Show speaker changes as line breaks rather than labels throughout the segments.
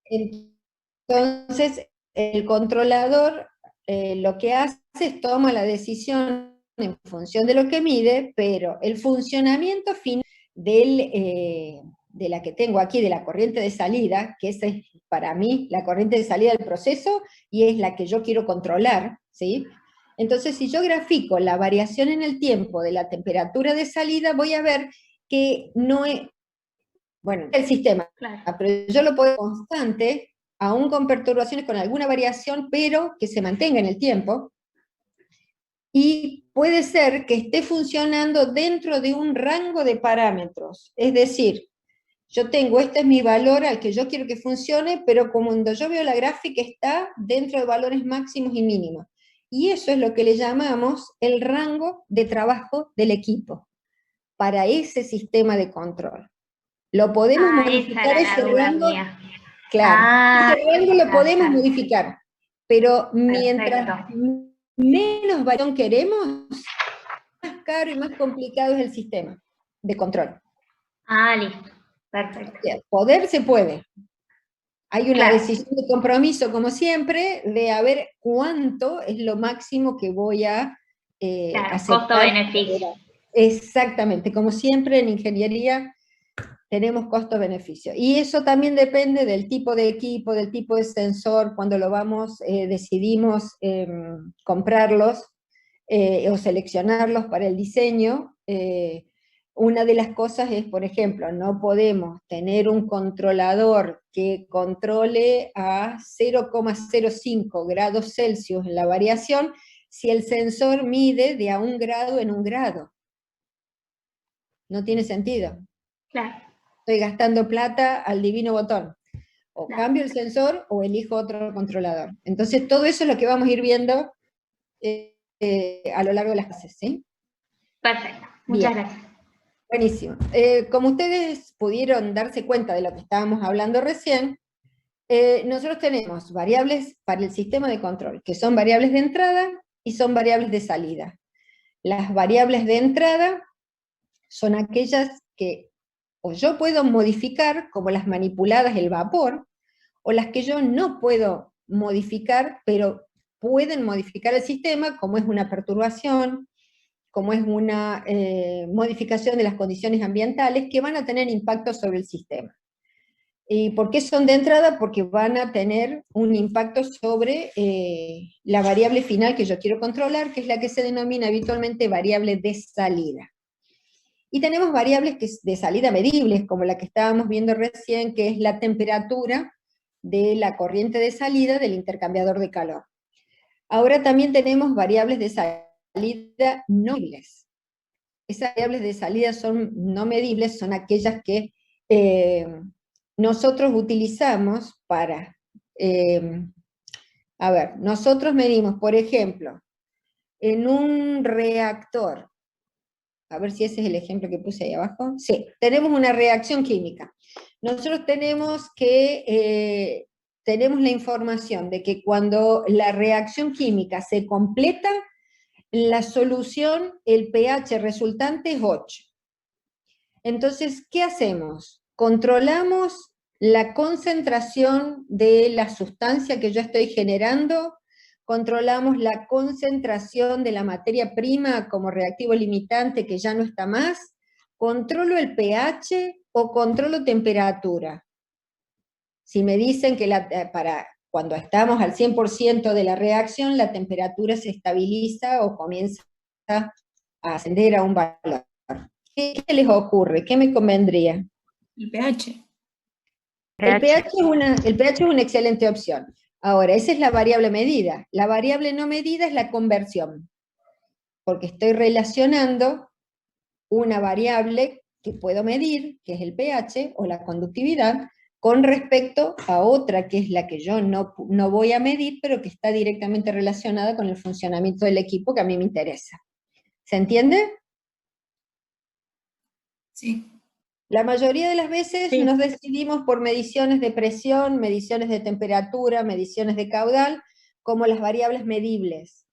Entonces, el controlador lo que hace es toma la decisión en función de lo que mide, pero el funcionamiento final de la que tengo aquí, de la corriente de salida, que esa es para mí la corriente de salida del proceso y es la que yo quiero controlar, ¿sí? Entonces, si yo grafico la variación en el tiempo de la temperatura de salida, voy a ver que no es, bueno, el sistema,
Claro.
pero yo lo puedo constante, aún con perturbaciones, con alguna variación, pero que se mantenga en el tiempo, y puede ser que esté funcionando dentro de un rango de parámetros, es decir, yo tengo, este es mi valor al que yo quiero que funcione, pero cuando yo veo la gráfica está dentro de valores máximos y mínimos. Y eso es lo que le llamamos el rango de trabajo del equipo para ese sistema de control. Lo podemos
Ah, esa
modificar
era la
ese
duda
rango,
mía.
claro, ese
Ah,
rango lo
ya,
podemos
ya.
modificar, pero
Perfecto.
mientras menos variación queremos, más caro y más complicado es el sistema de control.
Ah, listo. Perfecto.
Poder se puede. Hay una
Claro.
decisión de compromiso, como siempre, de a ver cuánto es lo máximo que voy a
Claro,
aceptar.
costo-beneficio.
Exactamente, como siempre en ingeniería tenemos costo-beneficio. Y eso también depende del tipo de equipo, del tipo de sensor, cuando lo vamos, decidimos comprarlos o seleccionarlos para el diseño. Una de las cosas es, por ejemplo, no podemos tener un controlador que controle a 0,05 grados Celsius en la variación si el sensor mide de a 1 grado en 1 grado. No tiene sentido.
Claro,
Estoy gastando plata al divino botón. O
claro.
cambio el sensor o elijo otro controlador. Entonces, todo eso es lo que vamos a ir viendo a lo largo de las clases, ¿sí?
Perfecto. Muchas
Bien,
gracias.
buenísimo. Como ustedes pudieron darse cuenta de lo que estábamos hablando recién, nosotros tenemos variables para el sistema de control, que son variables de entrada y son variables de salida. Las variables de entrada son aquellas que o yo puedo modificar, como las manipuladas, el vapor, o las que yo no puedo modificar, pero pueden modificar el sistema, como es una perturbación, como es una modificación de las condiciones ambientales, que van a tener impacto sobre el sistema. ¿Y por qué son de entrada? Porque van a tener un impacto sobre la variable final que yo quiero controlar, que es la que se denomina habitualmente variable de salida. Y tenemos variables de salida medibles, como la que estábamos viendo recién, que es la temperatura de la corriente de salida del intercambiador de calor. Ahora también tenemos variables de salida no medibles. Esas variables de salida son no medibles, son aquellas que nosotros utilizamos para, a ver, nosotros medimos, por ejemplo, en un reactor, a ver si ese es el ejemplo que puse ahí abajo. Sí, tenemos una reacción química. Nosotros tenemos la información de que cuando la reacción química se completa, la solución, el pH resultante es 8. Entonces, ¿qué hacemos? Controlamos la concentración de la sustancia que yo estoy generando, controlamos la concentración de la materia prima como reactivo limitante que ya no está más, controlo el pH o controlo temperatura. Si me dicen que para cuando estamos al 100% de la reacción, la temperatura se estabiliza o comienza a ascender a un valor. ¿Qué les ocurre? ¿Qué me convendría?
El pH.
El
pH.
pH, el pH es una excelente opción. Ahora, esa es la variable medida. La variable no medida es la conversión, porque estoy relacionando una variable que puedo medir, que es el pH o la conductividad, con respecto a otra que es la que yo no voy a medir, pero que está directamente relacionada con el funcionamiento del equipo que a mí me interesa. ¿Se entiende?
Sí.
La mayoría de las veces
Sí.
nos decidimos por mediciones de presión, mediciones de temperatura, mediciones de caudal, como las variables medibles.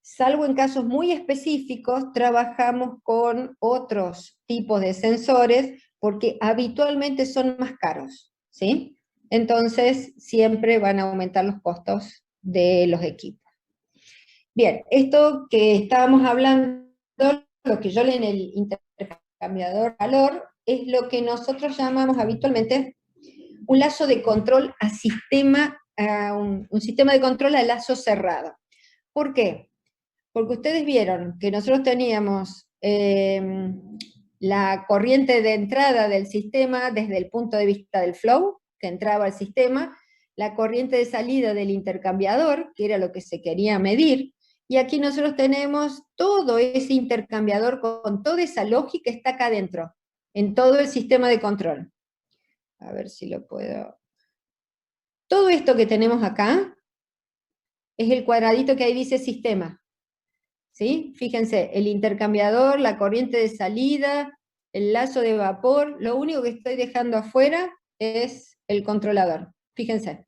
Salvo en casos muy específicos, trabajamos con otros tipos de sensores porque habitualmente son más caros, ¿sí? entonces siempre van a aumentar los costos de los equipos. Bien, esto que estábamos hablando, lo que yo leo en el intercambiador valor, es lo que nosotros llamamos habitualmente un lazo de control a sistema, un sistema de control a lazo cerrado. ¿Por qué? Porque ustedes vieron que nosotros teníamos la corriente de entrada del sistema desde el punto de vista del flow, que entraba al sistema, la corriente de salida del intercambiador, que era lo que se quería medir, y aquí nosotros tenemos todo ese intercambiador con toda esa lógica está acá adentro, en todo el sistema de control. A ver si lo puedo... Todo esto que tenemos acá es el cuadradito que ahí dice sistema. ¿Sí? Fíjense, el intercambiador, la corriente de salida, el lazo de vapor, lo único que estoy dejando afuera es el controlador. Fíjense,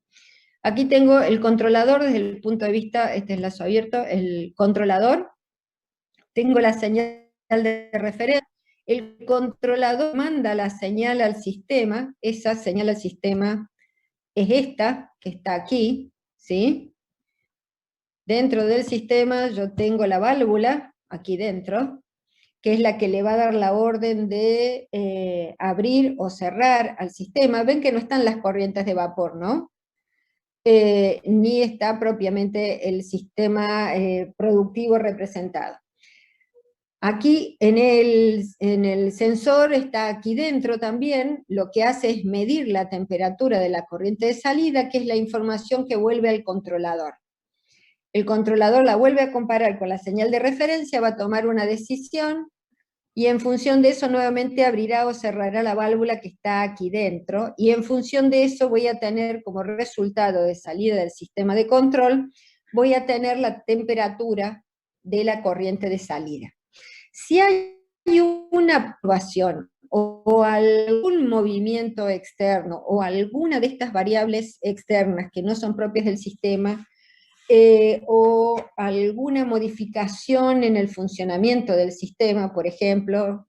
aquí tengo el controlador desde el punto de vista, este es el lazo abierto, el controlador, tengo la señal de referencia, el controlador manda la señal al sistema, esa señal al sistema es esta, que está aquí, ¿sí? Dentro del sistema yo tengo la válvula, aquí dentro, que es la que le va a dar la orden de abrir o cerrar al sistema. Ven que no están las corrientes de vapor, ¿no? Ni está propiamente el sistema productivo representado. Aquí en el sensor está aquí dentro también, lo que hace es medir la temperatura de la corriente de salida, que es la información que vuelve al controlador. El controlador la vuelve a comparar con la señal de referencia, va a tomar una decisión, y en función de eso nuevamente abrirá o cerrará la válvula que está aquí dentro, y en función de eso voy a tener como resultado de salida del sistema de control, voy a tener la temperatura de la corriente de salida. Si hay una actuación o algún movimiento externo o alguna de estas variables externas que no son propias del sistema, o alguna modificación en el funcionamiento del sistema, por ejemplo,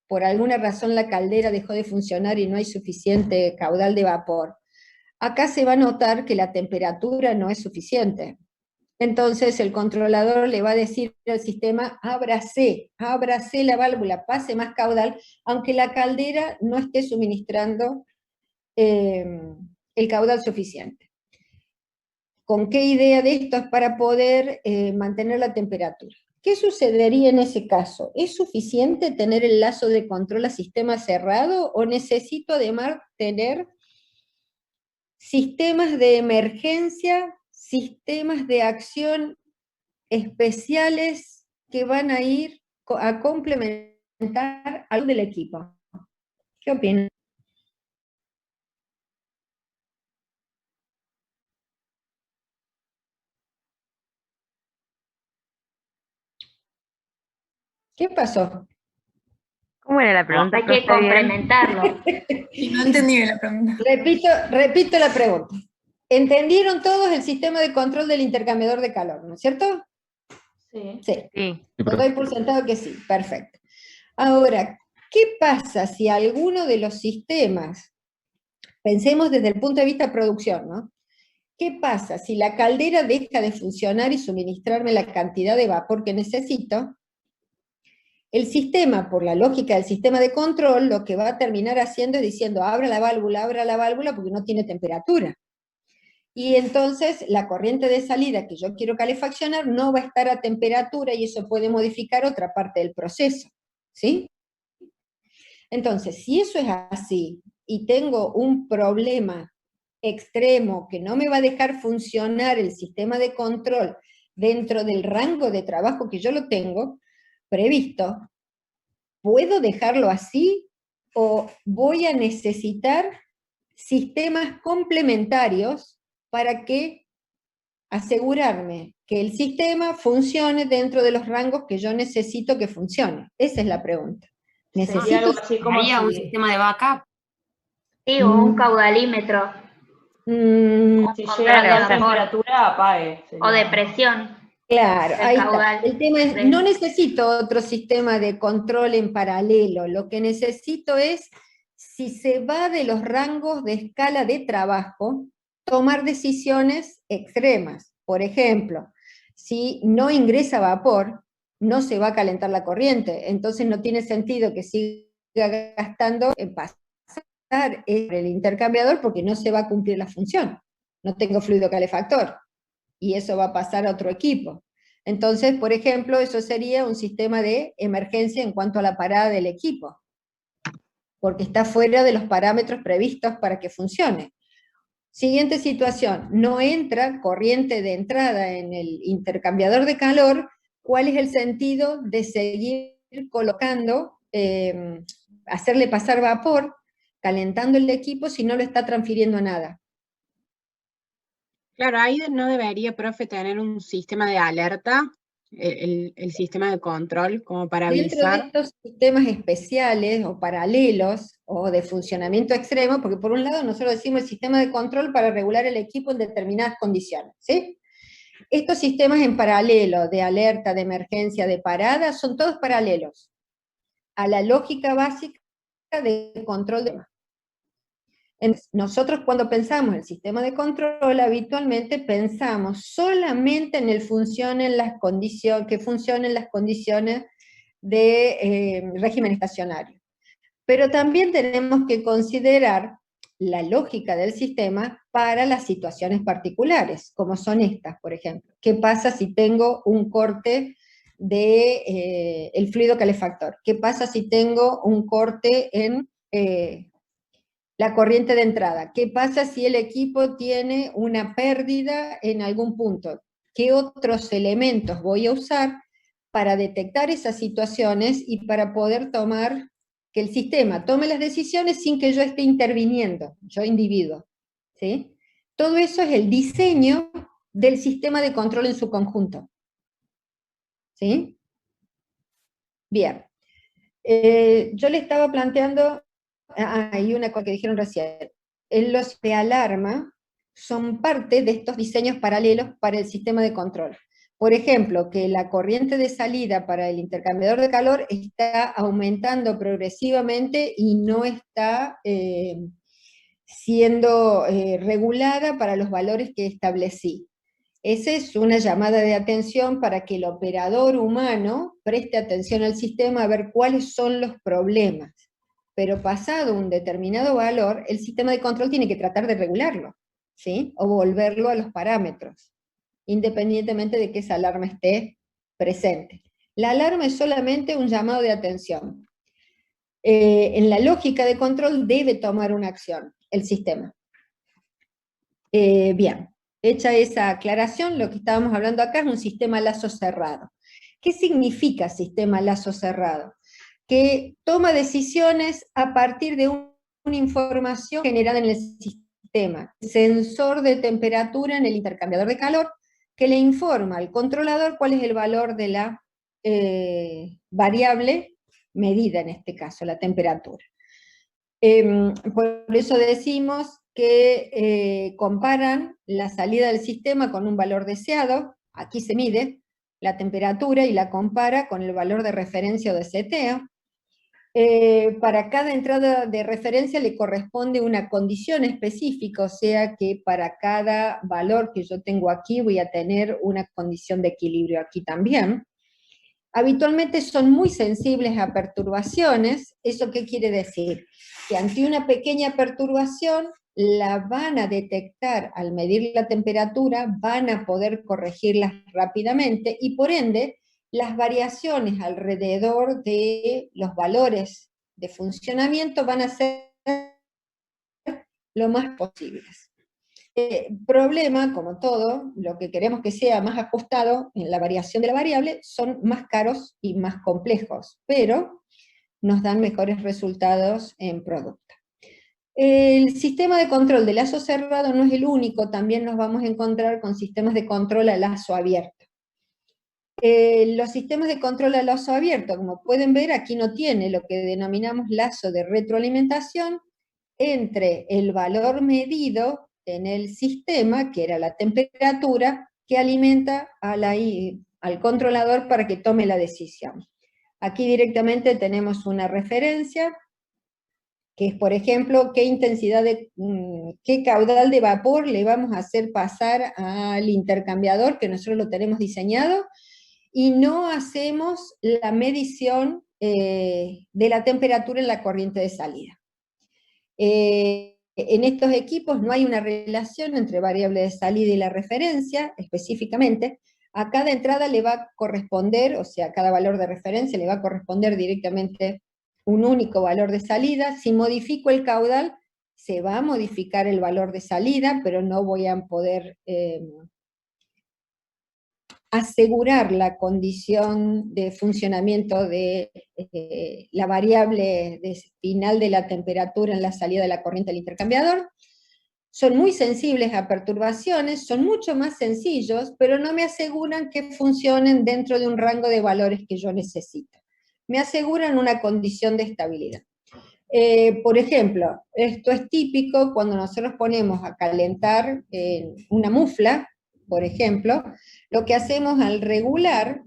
por alguna razón la caldera dejó de funcionar y no hay suficiente caudal de vapor, acá se va a notar que la temperatura no es suficiente. Entonces el controlador le va a decir al sistema, ábrase la válvula, pase más caudal, aunque la caldera no esté suministrando el caudal suficiente. ¿Con qué idea de esto? Es para poder mantener la temperatura. ¿Qué sucedería en ese caso? ¿Es suficiente tener el lazo de control a sistema cerrado o necesito además tener sistemas de emergencia, sistemas de acción especiales que van a ir a complementar algo del equipo? ¿Qué opinan? ¿Qué pasó?
¿Cómo era la pregunta?
Hay que complementarlo.
Y no entendí bien la pregunta.
Repito la pregunta. ¿Entendieron todos el sistema de control del intercambiador de calor, no es cierto?
Sí.
Sí. Lo doy por sentado que sí, perfecto. Ahora, ¿qué pasa si alguno de los sistemas, pensemos desde el punto de vista de producción, ¿no? ¿Qué pasa si la caldera deja de funcionar y suministrarme la cantidad de vapor que necesito? El sistema, por la lógica del sistema de control, lo que va a terminar haciendo es diciendo, abra la válvula, porque no tiene temperatura. Y entonces la corriente de salida que yo quiero calefaccionar no va a estar a temperatura y eso puede modificar otra parte del proceso, ¿sí? Entonces, si eso es así y tengo un problema extremo que no me va a dejar funcionar el sistema de control dentro del rango de trabajo que yo lo tengo previsto, ¿puedo dejarlo así o voy a necesitar sistemas complementarios para que asegurarme que el sistema funcione dentro de los rangos que yo necesito que funcione? Esa es la pregunta.
Sería algo así como
un sistema de backup.
Sí, o un caudalímetro.
Si llega a la
Control de
temperatura, apague.
O de presión.
Claro,
del
ahí
caudal.
está. El tema es, no necesito otro sistema de control en paralelo, lo que necesito es si se va de los rangos de escala de trabajo, tomar decisiones extremas. Por ejemplo, si no ingresa vapor, no se va a calentar la corriente, entonces no tiene sentido que siga gastando en pasar el intercambiador porque no se va a cumplir la función. No tengo fluido calefactor, y eso va a pasar a otro equipo. Entonces, por ejemplo, eso sería un sistema de emergencia en cuanto a la parada del equipo, porque está fuera de los parámetros previstos para que funcione. Siguiente situación, no entra corriente de entrada en el intercambiador de calor. ¿Cuál es el sentido de seguir colocando, hacerle pasar vapor, calentando el equipo si no lo está transfiriendo nada?
Claro, ahí no debería, profe, tener un sistema de alerta, el sistema de control, como para
Dentro de
avisar.
estos sistemas especiales o paralelos o de funcionamiento extremo, porque por un lado nosotros decimos el sistema de control para regular el equipo en determinadas condiciones, ¿sí? Estos sistemas en paralelo de alerta, de emergencia, de parada, son todos paralelos a la lógica básica de control de... Entonces, nosotros cuando pensamos el sistema de control, habitualmente pensamos solamente en el que funcionen las condiciones de régimen estacionario. Pero también tenemos que considerar la lógica del sistema para las situaciones particulares, como son estas, por ejemplo. ¿Qué pasa si tengo un corte de el fluido calefactor? ¿Qué pasa si tengo un corte en la corriente de entrada? ¿Qué pasa si el equipo tiene una pérdida en algún punto? ¿Qué otros elementos voy a usar para detectar esas situaciones y para poder tomar, que el sistema tome las decisiones sin que yo esté interviniendo, yo individuo? ¿Sí? Todo eso es el diseño del sistema de control en su conjunto. ¿Sí? Bien. Yo le estaba planteando, hay una cosa que dijeron recién, los de alarma son parte de estos diseños paralelos para el sistema de control. Por ejemplo, que la corriente de salida para el intercambiador de calor está aumentando progresivamente y no está siendo regulada para los valores que establecí. Esa es una llamada de atención para que el operador humano preste atención al sistema a ver cuáles son los problemas. Pero pasado un determinado valor, el sistema de control tiene que tratar de regularlo, ¿sí? O volverlo a los parámetros, independientemente de que esa alarma esté presente. La alarma es solamente un llamado de atención. En la lógica de control debe tomar una acción el sistema. Bien. Hecha esa aclaración, lo que estábamos hablando acá es un sistema lazo cerrado. ¿Qué significa sistema lazo cerrado? Que toma decisiones a partir de una información generada en el sistema, sensor de temperatura en el intercambiador de calor, que le informa al controlador cuál es el valor de la variable medida, en este caso, la temperatura. Por eso decimos que comparan la salida del sistema con un valor deseado. Aquí se mide la temperatura y la compara con el valor de referencia o de seteo. Para cada entrada de referencia le corresponde una condición específica, o sea que para cada valor que yo tengo aquí voy a tener una condición de equilibrio aquí también. Habitualmente son muy sensibles a perturbaciones. ¿Eso qué quiere decir? Que ante una pequeña perturbación la van a detectar al medir la temperatura, van a poder corregirlas rápidamente y por ende las variaciones alrededor de los valores de funcionamiento van a ser lo más posibles. Problema, como todo, lo que queremos que sea más ajustado en la variación de la variable, son más caros y más complejos, pero nos dan mejores resultados en producto. El sistema de control de lazo cerrado no es el único, también nos vamos a encontrar con sistemas de control a lazo abierto. Los sistemas de control a lazo abierto, como pueden ver, aquí no tiene lo que denominamos lazo de retroalimentación entre el valor medido en el sistema, que era la temperatura, que alimenta al controlador para que tome la decisión. Aquí directamente tenemos una referencia que es, por ejemplo, qué caudal de vapor le vamos a hacer pasar al intercambiador, que nosotros lo tenemos diseñado, y no hacemos la medición de la temperatura en la corriente de salida. En estos equipos no hay una relación entre variable de salida y la referencia, específicamente. A cada entrada le va a corresponder, o sea, a cada valor de referencia le va a corresponder directamente un único valor de salida. Si modifico el caudal, se va a modificar el valor de salida, pero no voy a poder asegurar la condición de funcionamiento de la variable final de la temperatura en la salida de la corriente del intercambiador. Son muy sensibles a perturbaciones, son mucho más sencillos, pero no me aseguran que funcionen dentro de un rango de valores que yo necesito. Me aseguran una condición de estabilidad. Por ejemplo, esto es típico cuando nosotros ponemos a calentar una mufla, por ejemplo, lo que hacemos al regular,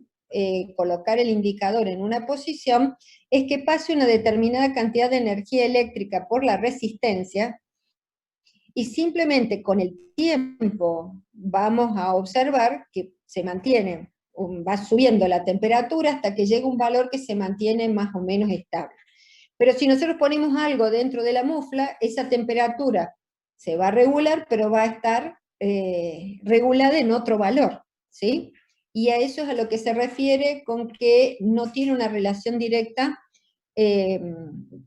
colocar el indicador en una posición, es que pase una determinada cantidad de energía eléctrica por la resistencia, y simplemente con el tiempo vamos a observar que se mantiene, va subiendo la temperatura hasta que llega un valor que se mantiene más o menos estable. Pero si nosotros ponemos algo dentro de la mufla, esa temperatura se va a regular, pero va a estar regulada en otro valor, ¿sí? Y a eso es a lo que se refiere con que no tiene una relación directa,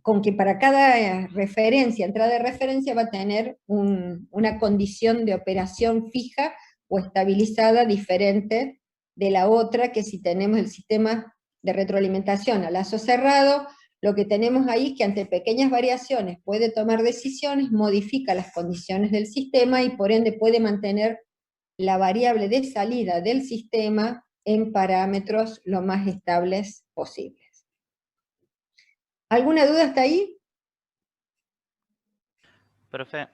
con que para cada referencia, entrada de referencia, va a tener una condición de operación fija o estabilizada diferente de la otra, que si tenemos el sistema de retroalimentación a lazo cerrado, lo que tenemos ahí es que ante pequeñas variaciones puede tomar decisiones, modifica las condiciones del sistema y por ende puede mantener la variable de salida del sistema en parámetros lo más estables posibles. ¿Alguna duda hasta ahí?
Profe.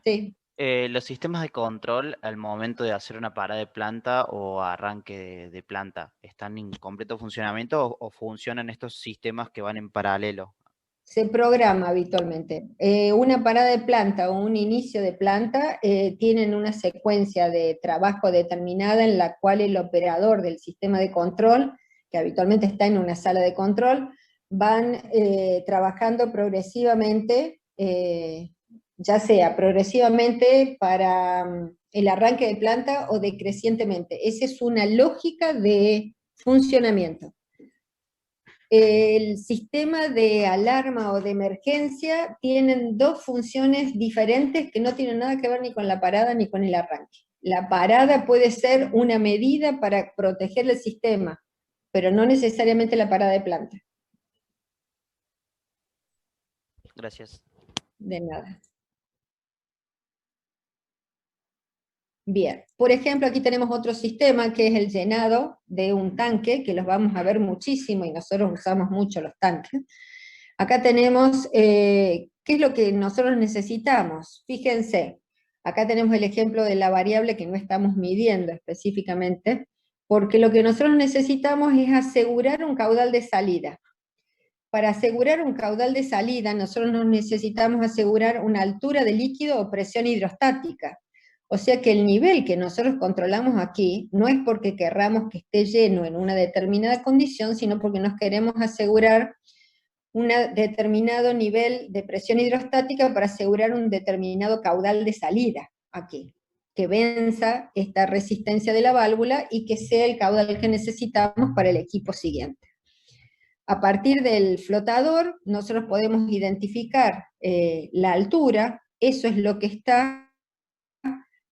Sí.
Los sistemas de control al momento de hacer una parada de planta o arranque de planta, ¿están en completo funcionamiento o funcionan estos sistemas que van en paralelo?
Se programa habitualmente. Una parada de planta o un inicio de planta tienen una secuencia de trabajo determinada en la cual el operador del sistema de control, que habitualmente está en una sala de control, van trabajando progresivamente, ya sea progresivamente para el arranque de planta o decrecientemente. Esa es una lógica de funcionamiento. El sistema de alarma o de emergencia tienen dos funciones diferentes que no tienen nada que ver ni con la parada ni con el arranque. La parada puede ser una medida para proteger el sistema, pero no necesariamente la parada de planta.
Gracias.
De nada. Bien, por ejemplo, aquí tenemos otro sistema que es el llenado de un tanque, que los vamos a ver muchísimo y nosotros usamos mucho los tanques. Acá tenemos, ¿qué es lo que nosotros necesitamos? Fíjense, acá tenemos el ejemplo de la variable que no estamos midiendo específicamente, porque lo que nosotros necesitamos es asegurar un caudal de salida. Para asegurar un caudal de salida, nosotros necesitamos asegurar una altura de líquido o presión hidrostática. O sea que el nivel que nosotros controlamos aquí no es porque querramos que esté lleno en una determinada condición, sino porque nos queremos asegurar un determinado nivel de presión hidrostática para asegurar un determinado caudal de salida aquí, que venza esta resistencia de la válvula y que sea el caudal que necesitamos para el equipo siguiente. A partir del flotador, nosotros podemos identificar la altura, eso es lo que está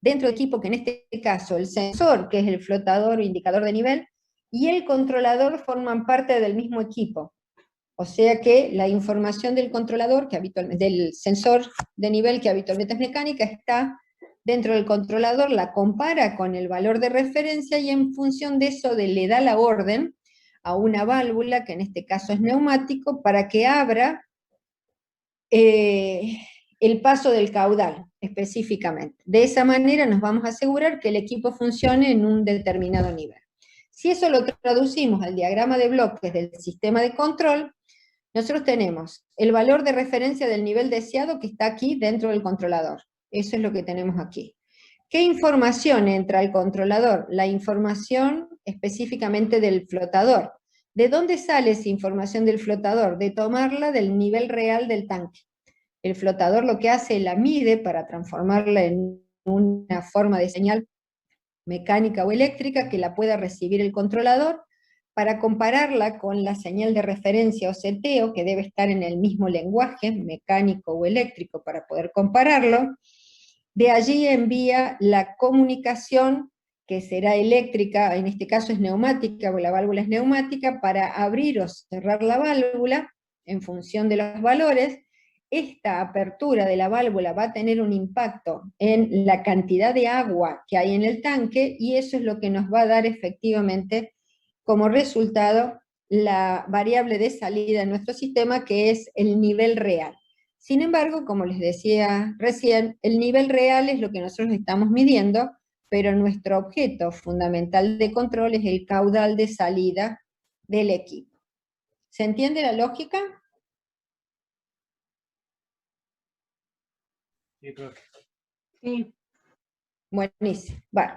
dentro del equipo, que en este caso el sensor, que es el flotador o indicador de nivel, y el controlador forman parte del mismo equipo. O sea que la información del controlador, del sensor de nivel, que habitualmente es mecánica, está dentro del controlador, la compara con el valor de referencia y en función de eso le da la orden a una válvula, que en este caso es neumático, para que abra el paso del caudal, específicamente. De esa manera nos vamos a asegurar que el equipo funcione en un determinado nivel. Si eso lo traducimos al diagrama de bloques del sistema de control, nosotros tenemos el valor de referencia del nivel deseado que está aquí dentro del controlador. Eso es lo que tenemos aquí. ¿Qué información entra al controlador? La información específicamente del flotador. ¿De dónde sale esa información del flotador? De tomarla del nivel real del tanque. El flotador lo que hace, la mide para transformarla en una forma de señal mecánica o eléctrica que la pueda recibir el controlador, para compararla con la señal de referencia o seteo, que debe estar en el mismo lenguaje, mecánico o eléctrico, para poder compararlo. De allí envía la comunicación, que será eléctrica, en este caso es neumática, porque la válvula es neumática, para abrir o cerrar la válvula, en función de los valores. Esta apertura de la válvula va a tener un impacto en la cantidad de agua que hay en el tanque, y eso es lo que nos va a dar efectivamente como resultado la variable de salida en nuestro sistema, que es el nivel real. Sin embargo, como les decía recién, el nivel real es lo que nosotros estamos midiendo, pero nuestro objeto fundamental de control es el caudal de salida del equipo. ¿Se entiende la lógica?
Sí, profe.
Sí.
Buenísimo. Bueno,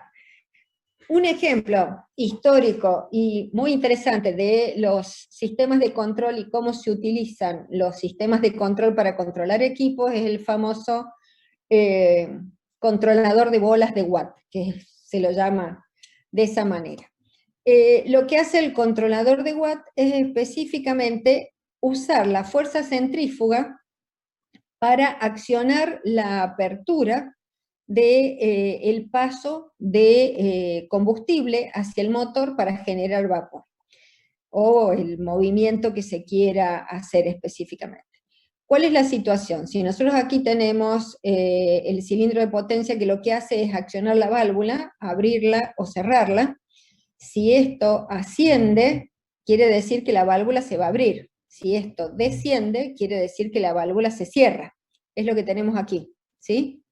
un ejemplo histórico y muy interesante de los sistemas de control y cómo se utilizan los sistemas de control para controlar equipos es el famoso controlador de bolas de Watt, que se lo llama de esa manera. Lo que hace el controlador de Watt es específicamente usar la fuerza centrífuga para accionar la apertura del paso de combustible hacia el motor para generar vapor, o el movimiento que se quiera hacer específicamente. ¿Cuál es la situación? Si nosotros aquí tenemos el cilindro de potencia, que lo que hace es accionar la válvula, abrirla o cerrarla. Si esto asciende, quiere decir que la válvula se va a abrir. Si esto desciende, quiere decir que la válvula se cierra. Es lo que tenemos aquí, ¿sí?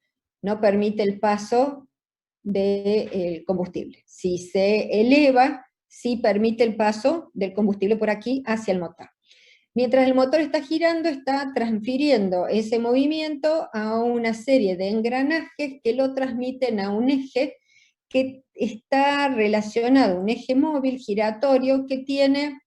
No permite el paso del combustible. Si se eleva, sí permite el paso del combustible por aquí hacia el motor. Mientras el motor está girando, está transfiriendo ese movimiento a una serie de engranajes que lo transmiten a un eje que está relacionado, un eje móvil giratorio que tiene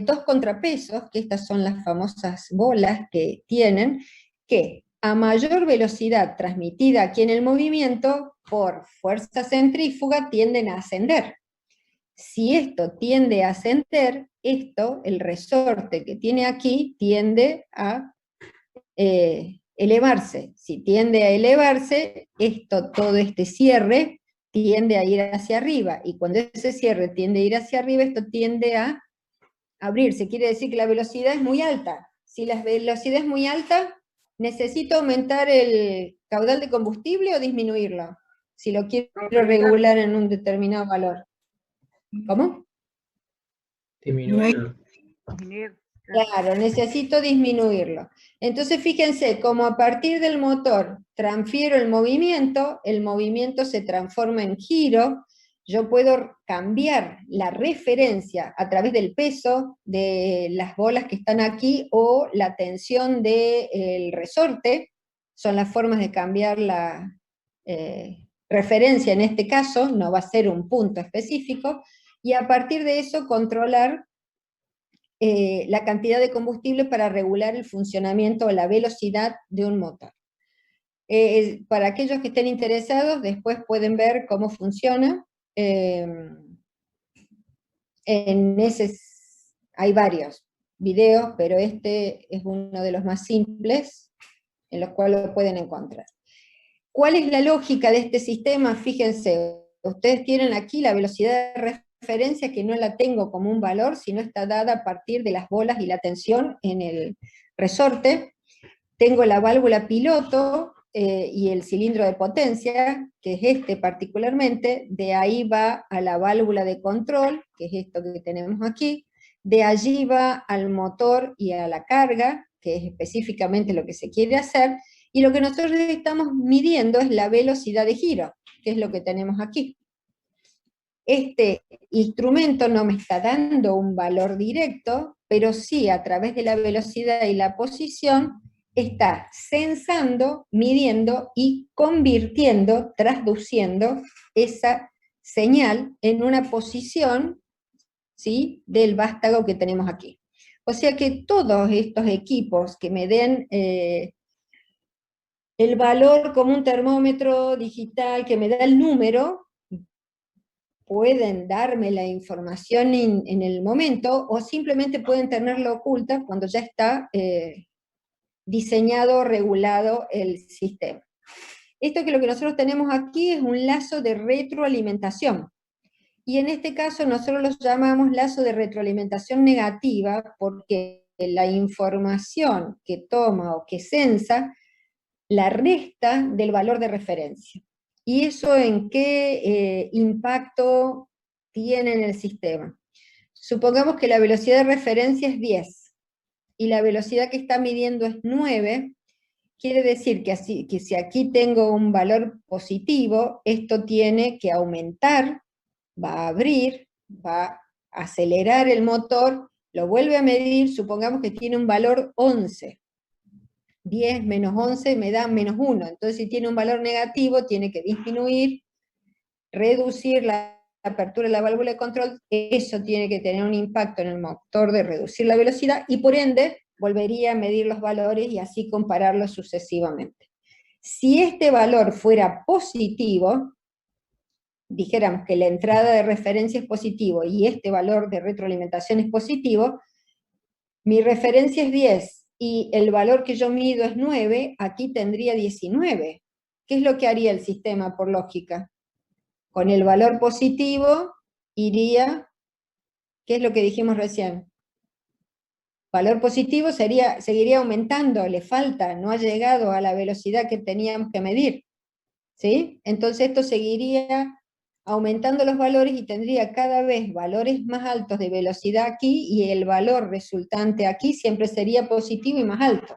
dos contrapesos, que estas son las famosas bolas que tienen, que a mayor velocidad transmitida aquí en el movimiento, por fuerza centrífuga, tienden a ascender. Si esto tiende a ascender, esto, el resorte que tiene aquí, tiende a elevarse. Si tiende a elevarse, todo este cierre tiende a ir hacia arriba, y cuando ese cierre tiende a ir hacia arriba, esto tiende a abrirse. Quiere decir que la velocidad es muy alta. Si la velocidad es muy alta, necesito aumentar el caudal de combustible o disminuirlo, si lo quiero regular en un determinado valor. ¿Cómo?
Disminuirlo.
Claro, necesito disminuirlo. Entonces fíjense, como a partir del motor transfiero el movimiento se transforma en giro, yo puedo cambiar la referencia a través del peso de las bolas que están aquí, o la tensión del resorte, son las formas de cambiar la referencia en este caso, no va a ser un punto específico, y a partir de eso controlar la cantidad de combustible para regular el funcionamiento o la velocidad de un motor. Para aquellos que estén interesados, después pueden ver cómo funciona. Hay varios videos, pero este es uno de los más simples, en los cuales lo pueden encontrar. ¿Cuál es la lógica de este sistema? Fíjense, ustedes tienen aquí la velocidad de referencia, que no la tengo como un valor, sino está dada a partir de las bolas y la tensión en el resorte. Tengo la válvula piloto y el cilindro de potencia, que es este particularmente, de ahí va a la válvula de control, que es esto que tenemos aquí, de allí va al motor y a la carga, que es específicamente lo que se quiere hacer, y lo que nosotros estamos midiendo es la velocidad de giro, que es lo que tenemos aquí. este instrumento no me está dando un valor directo, pero sí a través de la velocidad y la posición está censando, midiendo y convirtiendo, traduciendo esa señal en una posición, ¿sí?, del vástago que tenemos aquí. O sea que todos estos equipos que me den el valor como un termómetro digital, que me da el número, pueden darme la información en el momento, o simplemente pueden tenerla oculta cuando ya está diseñado, regulado el sistema. Esto que lo que nosotros tenemos aquí es un lazo de retroalimentación. Y en este caso nosotros lo llamamos lazo de retroalimentación negativa, porque la información que toma o que censa la resta del valor de referencia. ¿Y eso en qué impacto tiene en el sistema? Supongamos que la velocidad de referencia es 10, y la velocidad que está midiendo es 9, quiere decir que si aquí tengo un valor positivo, esto tiene que aumentar, va a abrir, va a acelerar el motor, lo vuelve a medir, supongamos que tiene un valor 11. 10 menos 11 me da menos 1, entonces si tiene un valor negativo, tiene que disminuir, reducir la apertura de la válvula de control, eso tiene que tener un impacto en el motor de reducir la velocidad, y por ende volvería a medir los valores y así compararlos sucesivamente. Si este valor fuera positivo, dijéramos que la entrada de referencia es positivo y este valor de retroalimentación es positivo, mi referencia es 10 y el valor que yo mido es 9, aquí tendría 19. ¿Qué es lo que haría el sistema por lógica? Con el valor positivo iría, ¿qué es lo que dijimos recién? Valor positivo seguiría aumentando, le falta, no ha llegado a la velocidad que teníamos que medir, ¿sí? Entonces esto seguiría aumentando los valores y tendría cada vez valores más altos de velocidad aquí, y el valor resultante aquí siempre sería positivo y más alto.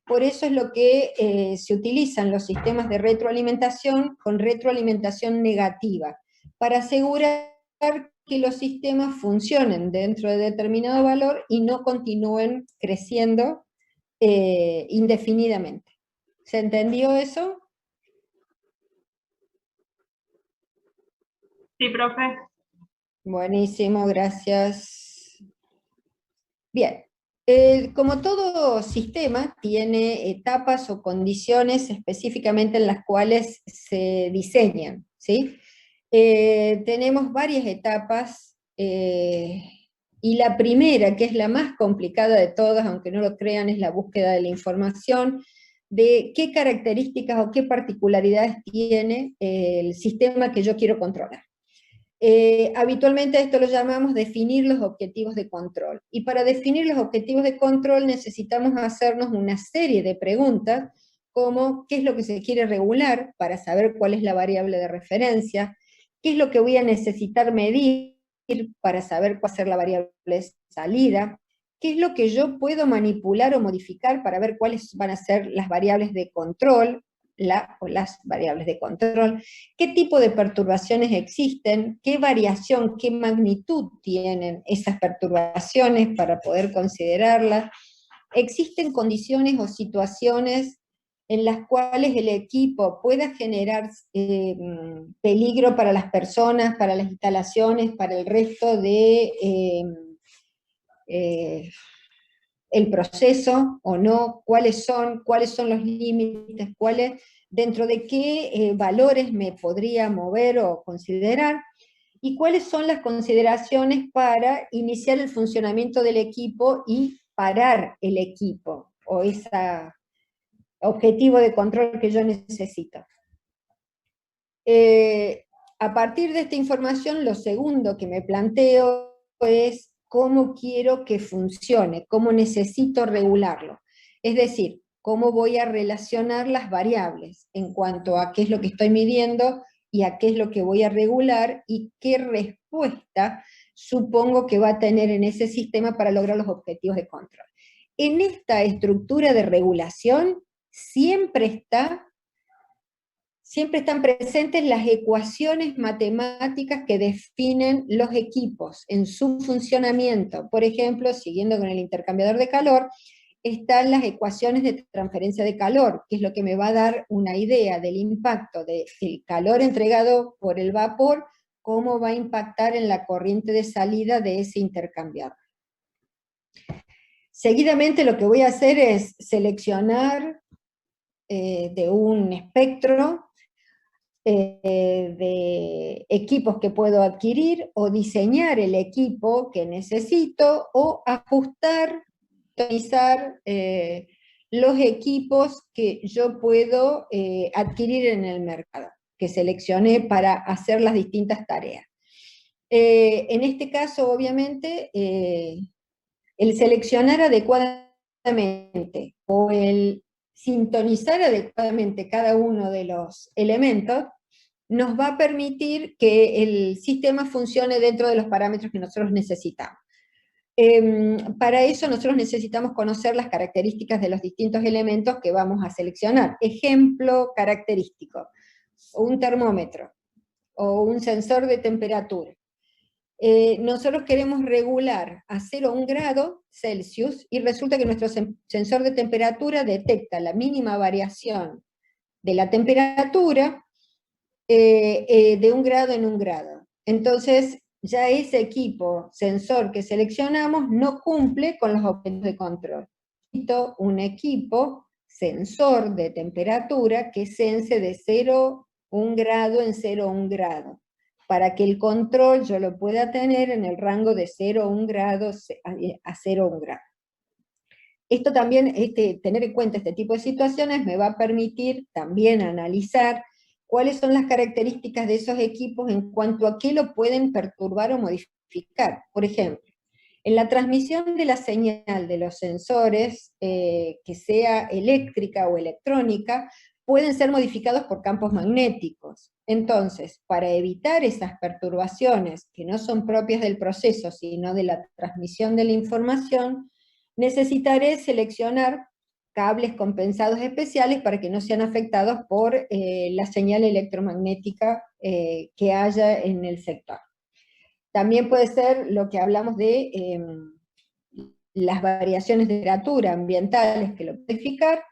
Por eso es lo que se utilizan los sistemas de retroalimentación con retroalimentación negativa, para asegurar que los sistemas funcionen dentro de determinado valor y no continúen creciendo indefinidamente. ¿Se entendió eso?
Sí, profe.
Buenísimo, gracias. Bien, como todo sistema tiene etapas o condiciones específicamente en las cuales se diseñan, ¿sí? Tenemos varias etapas, y la primera, que es la más complicada de todas, aunque no lo crean, es la búsqueda de la información, de qué características o qué particularidades tiene el sistema que yo quiero controlar. Habitualmente a esto lo llamamos definir los objetivos de control. Y para definir los objetivos de control necesitamos hacernos una serie de preguntas, como qué es lo que se quiere regular para saber cuál es la variable de referencia, qué es lo que voy a necesitar medir para saber cuál va a ser la variable de salida, qué es lo que yo puedo manipular o modificar para ver cuáles van a ser las variables de control, o las variables de control, qué tipo de perturbaciones existen, qué variación, qué magnitud tienen esas perturbaciones para poder considerarlas. Existen condiciones o situaciones en las cuales el equipo pueda generar peligro para las personas, para las instalaciones, para el resto de el proceso o no, cuáles son los límites, dentro de qué valores me podría mover o considerar, y cuáles son las consideraciones para iniciar el funcionamiento del equipo y parar el equipo, o ese objetivo de control que yo necesito. A partir de esta información, lo segundo que me planteo es cómo quiero que funcione, cómo necesito regularlo. Es decir, cómo voy a relacionar las variables en cuanto a qué es lo que estoy midiendo y a qué es lo que voy a regular, y qué respuesta supongo que va a tener en ese sistema para lograr los objetivos de control. En esta estructura de regulación siempre está siempre están presentes las ecuaciones matemáticas que definen los equipos en su funcionamiento. Por ejemplo, siguiendo con el intercambiador de calor, están las ecuaciones de transferencia de calor, que es lo que me va a dar una idea del impacto del calor entregado por el vapor, cómo va a impactar en la corriente de salida de ese intercambiador. Seguidamente lo que voy a hacer es seleccionar de un espectro de equipos que puedo adquirir, o diseñar el equipo que necesito, o ajustar, optimizar los equipos que yo puedo adquirir en el mercado, que seleccioné para hacer las distintas tareas. En este caso, obviamente, el seleccionar adecuadamente o el sintonizar adecuadamente cada uno de los elementos nos va a permitir que el sistema funcione dentro de los parámetros que nosotros necesitamos. Para eso nosotros necesitamos conocer las características de los distintos elementos que vamos a seleccionar. Ejemplo característico: un termómetro o un sensor de temperatura. Nosotros queremos regular a 0 a 1 grado Celsius, y resulta que nuestro sensor de temperatura detecta la mínima variación de la temperatura de 1 grado en 1 grado. Entonces, ya ese equipo sensor que seleccionamos no cumple con los objetivos de control. Necesito un equipo sensor de temperatura que sense de 0 a 1 grado en 0 a 1 grado, para que el control yo lo pueda tener en el rango de 0 a 1 grado a 0 a 1 grado. Esto también, tener en cuenta este tipo de situaciones me va a permitir también analizar cuáles son las características de esos equipos en cuanto a qué lo pueden perturbar o modificar. Por ejemplo, en la transmisión de la señal de los sensores, que sea eléctrica o electrónica, pueden ser modificados por campos magnéticos. Entonces, para evitar esas perturbaciones que no son propias del proceso, sino de la transmisión de la información, necesitaré seleccionar cables compensados especiales para que no sean afectados por la señal electromagnética que haya en el sector. También puede ser lo que hablamos de las variaciones de temperatura ambientales que lo pueden modificar,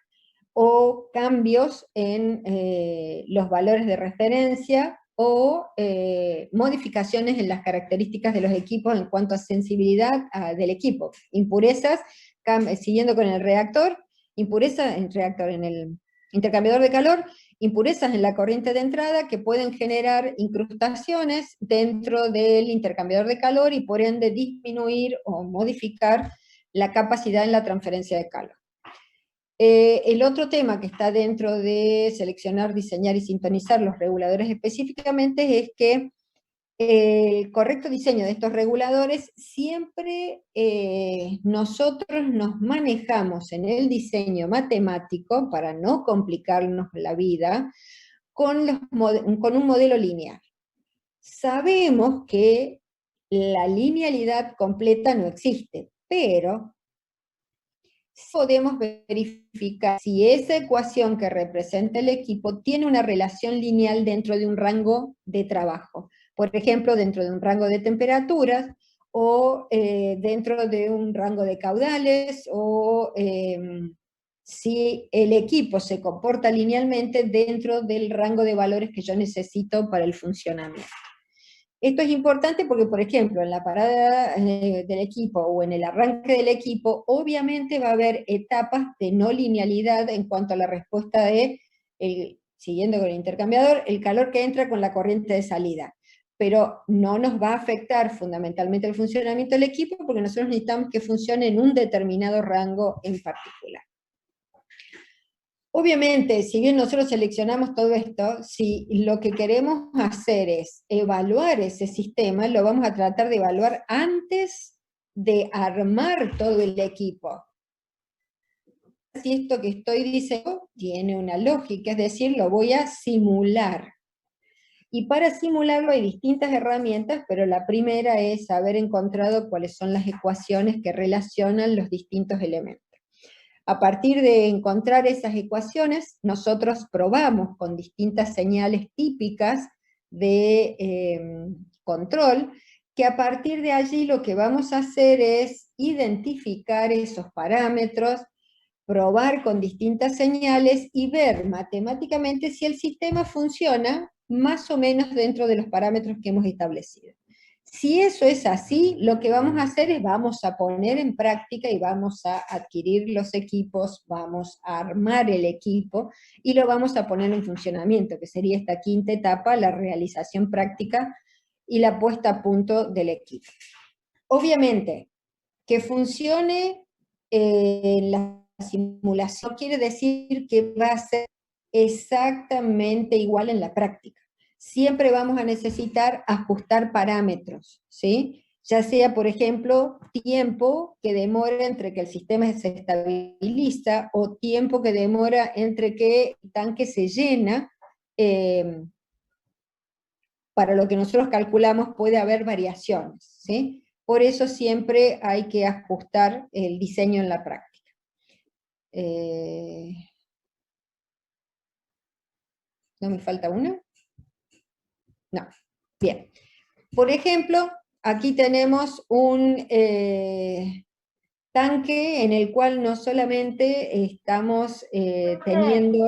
o cambios en los valores de referencia, o modificaciones en las características de los equipos en cuanto a sensibilidad del equipo. Impurezas, siguiendo con el reactor, impurezas en el intercambiador de calor, impurezas en la corriente de entrada que pueden generar incrustaciones dentro del intercambiador de calor y por ende disminuir o modificar la capacidad en la transferencia de calor. El otro tema que está dentro de seleccionar, diseñar y sintonizar los reguladores específicamente es que el correcto diseño de estos reguladores, siempre nosotros nos manejamos en el diseño matemático, para no complicarnos la vida, con un modelo lineal. Sabemos que la linealidad completa no existe, pero podemos verificar si esa ecuación que representa el equipo tiene una relación lineal dentro de un rango de trabajo. Por ejemplo, dentro de un rango de temperaturas, o dentro de un rango de caudales, o si el equipo se comporta linealmente dentro del rango de valores que yo necesito para el funcionamiento. Esto es importante porque, por ejemplo, en la parada del equipo o en el arranque del equipo, obviamente va a haber etapas de no linealidad en cuanto a la respuesta de, siguiendo con el intercambiador, el calor que entra con la corriente de salida. Pero no nos va a afectar fundamentalmente el funcionamiento del equipo, porque nosotros necesitamos que funcione en un determinado rango en particular. Obviamente, si bien nosotros seleccionamos todo esto, si lo que queremos hacer es evaluar ese sistema, lo vamos a tratar de evaluar antes de armar todo el equipo. Si esto que estoy diciendo tiene una lógica, es decir, lo voy a simular. Y para simularlo hay distintas herramientas, pero la primera es haber encontrado cuáles son las ecuaciones que relacionan los distintos elementos. A partir de encontrar esas ecuaciones, nosotros probamos con distintas señales típicas de control, que a partir de allí lo que vamos a hacer es identificar esos parámetros, probar con distintas señales y ver matemáticamente si el sistema funciona más o menos dentro de los parámetros que hemos establecido. Si eso es así, lo que vamos a hacer es vamos a poner en práctica y vamos a adquirir los equipos, vamos a armar el equipo y lo vamos a poner en funcionamiento, que sería esta quinta etapa, la realización práctica y la puesta a punto del equipo. Obviamente, que funcione la simulación quiere decir que va a ser exactamente igual en la práctica. Siempre vamos a necesitar ajustar parámetros, ¿sí? Ya sea, por ejemplo, tiempo que demora entre que el sistema se estabiliza o tiempo que demora entre que el tanque se llena. Para lo que nosotros calculamos puede haber variaciones, ¿sí? Por eso siempre hay que ajustar el diseño en la práctica. ¿No me falta una? No. Bien. Por ejemplo, aquí tenemos un tanque en el cual no solamente estamos teniendo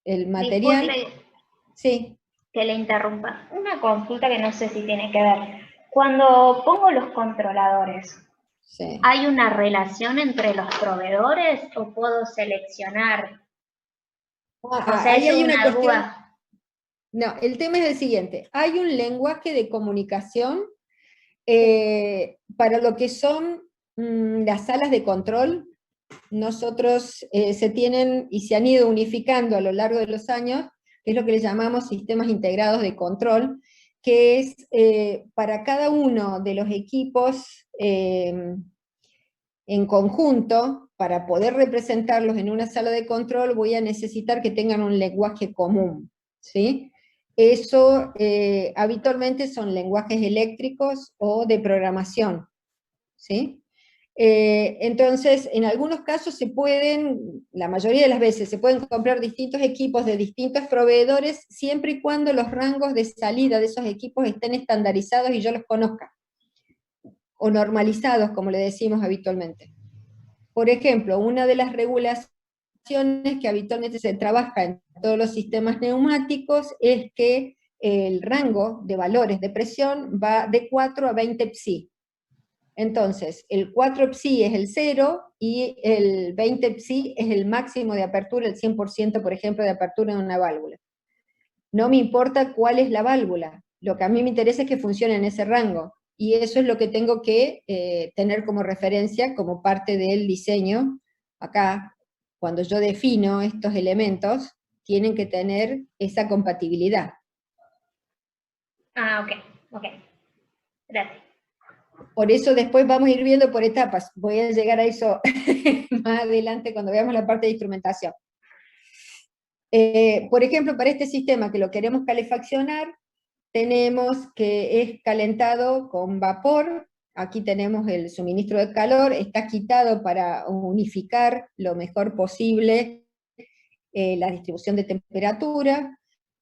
el material...
Disculpe
Sí.
que le interrumpa. Una consulta que no sé si tiene que ver. Cuando pongo los controladores,
Sí.
¿hay una relación entre los proveedores o puedo seleccionar? O sea,
Ahí
es
hay una
una
cuestión...
duda.
No, el tema es el siguiente. Hay un lenguaje de comunicación para lo que son las salas de control. Nosotros se tienen y se han ido unificando a lo largo de los años, que es lo que le llamamos sistemas integrados de control, que es para cada uno de los equipos en conjunto, para poder representarlos en una sala de control, voy a necesitar que tengan un lenguaje común, ¿sí? Eso habitualmente son lenguajes eléctricos o de programación, ¿sí? Entonces, en algunos casos se pueden, la mayoría de las veces, se pueden comprar distintos equipos de distintos proveedores, siempre y cuando los rangos de salida de esos equipos estén estandarizados y yo los conozca, o normalizados, como le decimos habitualmente. Por ejemplo, una de las regulaciones que habitualmente se trabaja en todos los sistemas neumáticos es que el rango de valores de presión va de 4 a 20 psi. Entonces, el 4 psi es el 0 y el 20 psi es el máximo de apertura, el 100%, por ejemplo, de apertura de una válvula. No me importa cuál es la válvula, lo que a mí me interesa es que funcione en ese rango, y eso es lo que tengo que tener como referencia, como parte del diseño. Acá, cuando yo defino estos elementos, tienen que tener esa compatibilidad.
Ah, ok. Gracias.
Por eso después vamos a ir viendo por etapas. Voy a llegar a eso más adelante cuando veamos la parte de instrumentación. Por ejemplo, para este sistema que lo queremos calefaccionar, tenemos que es calentado con vapor. Aquí tenemos el suministro de calor, está quitado para unificar lo mejor posible la distribución de temperatura.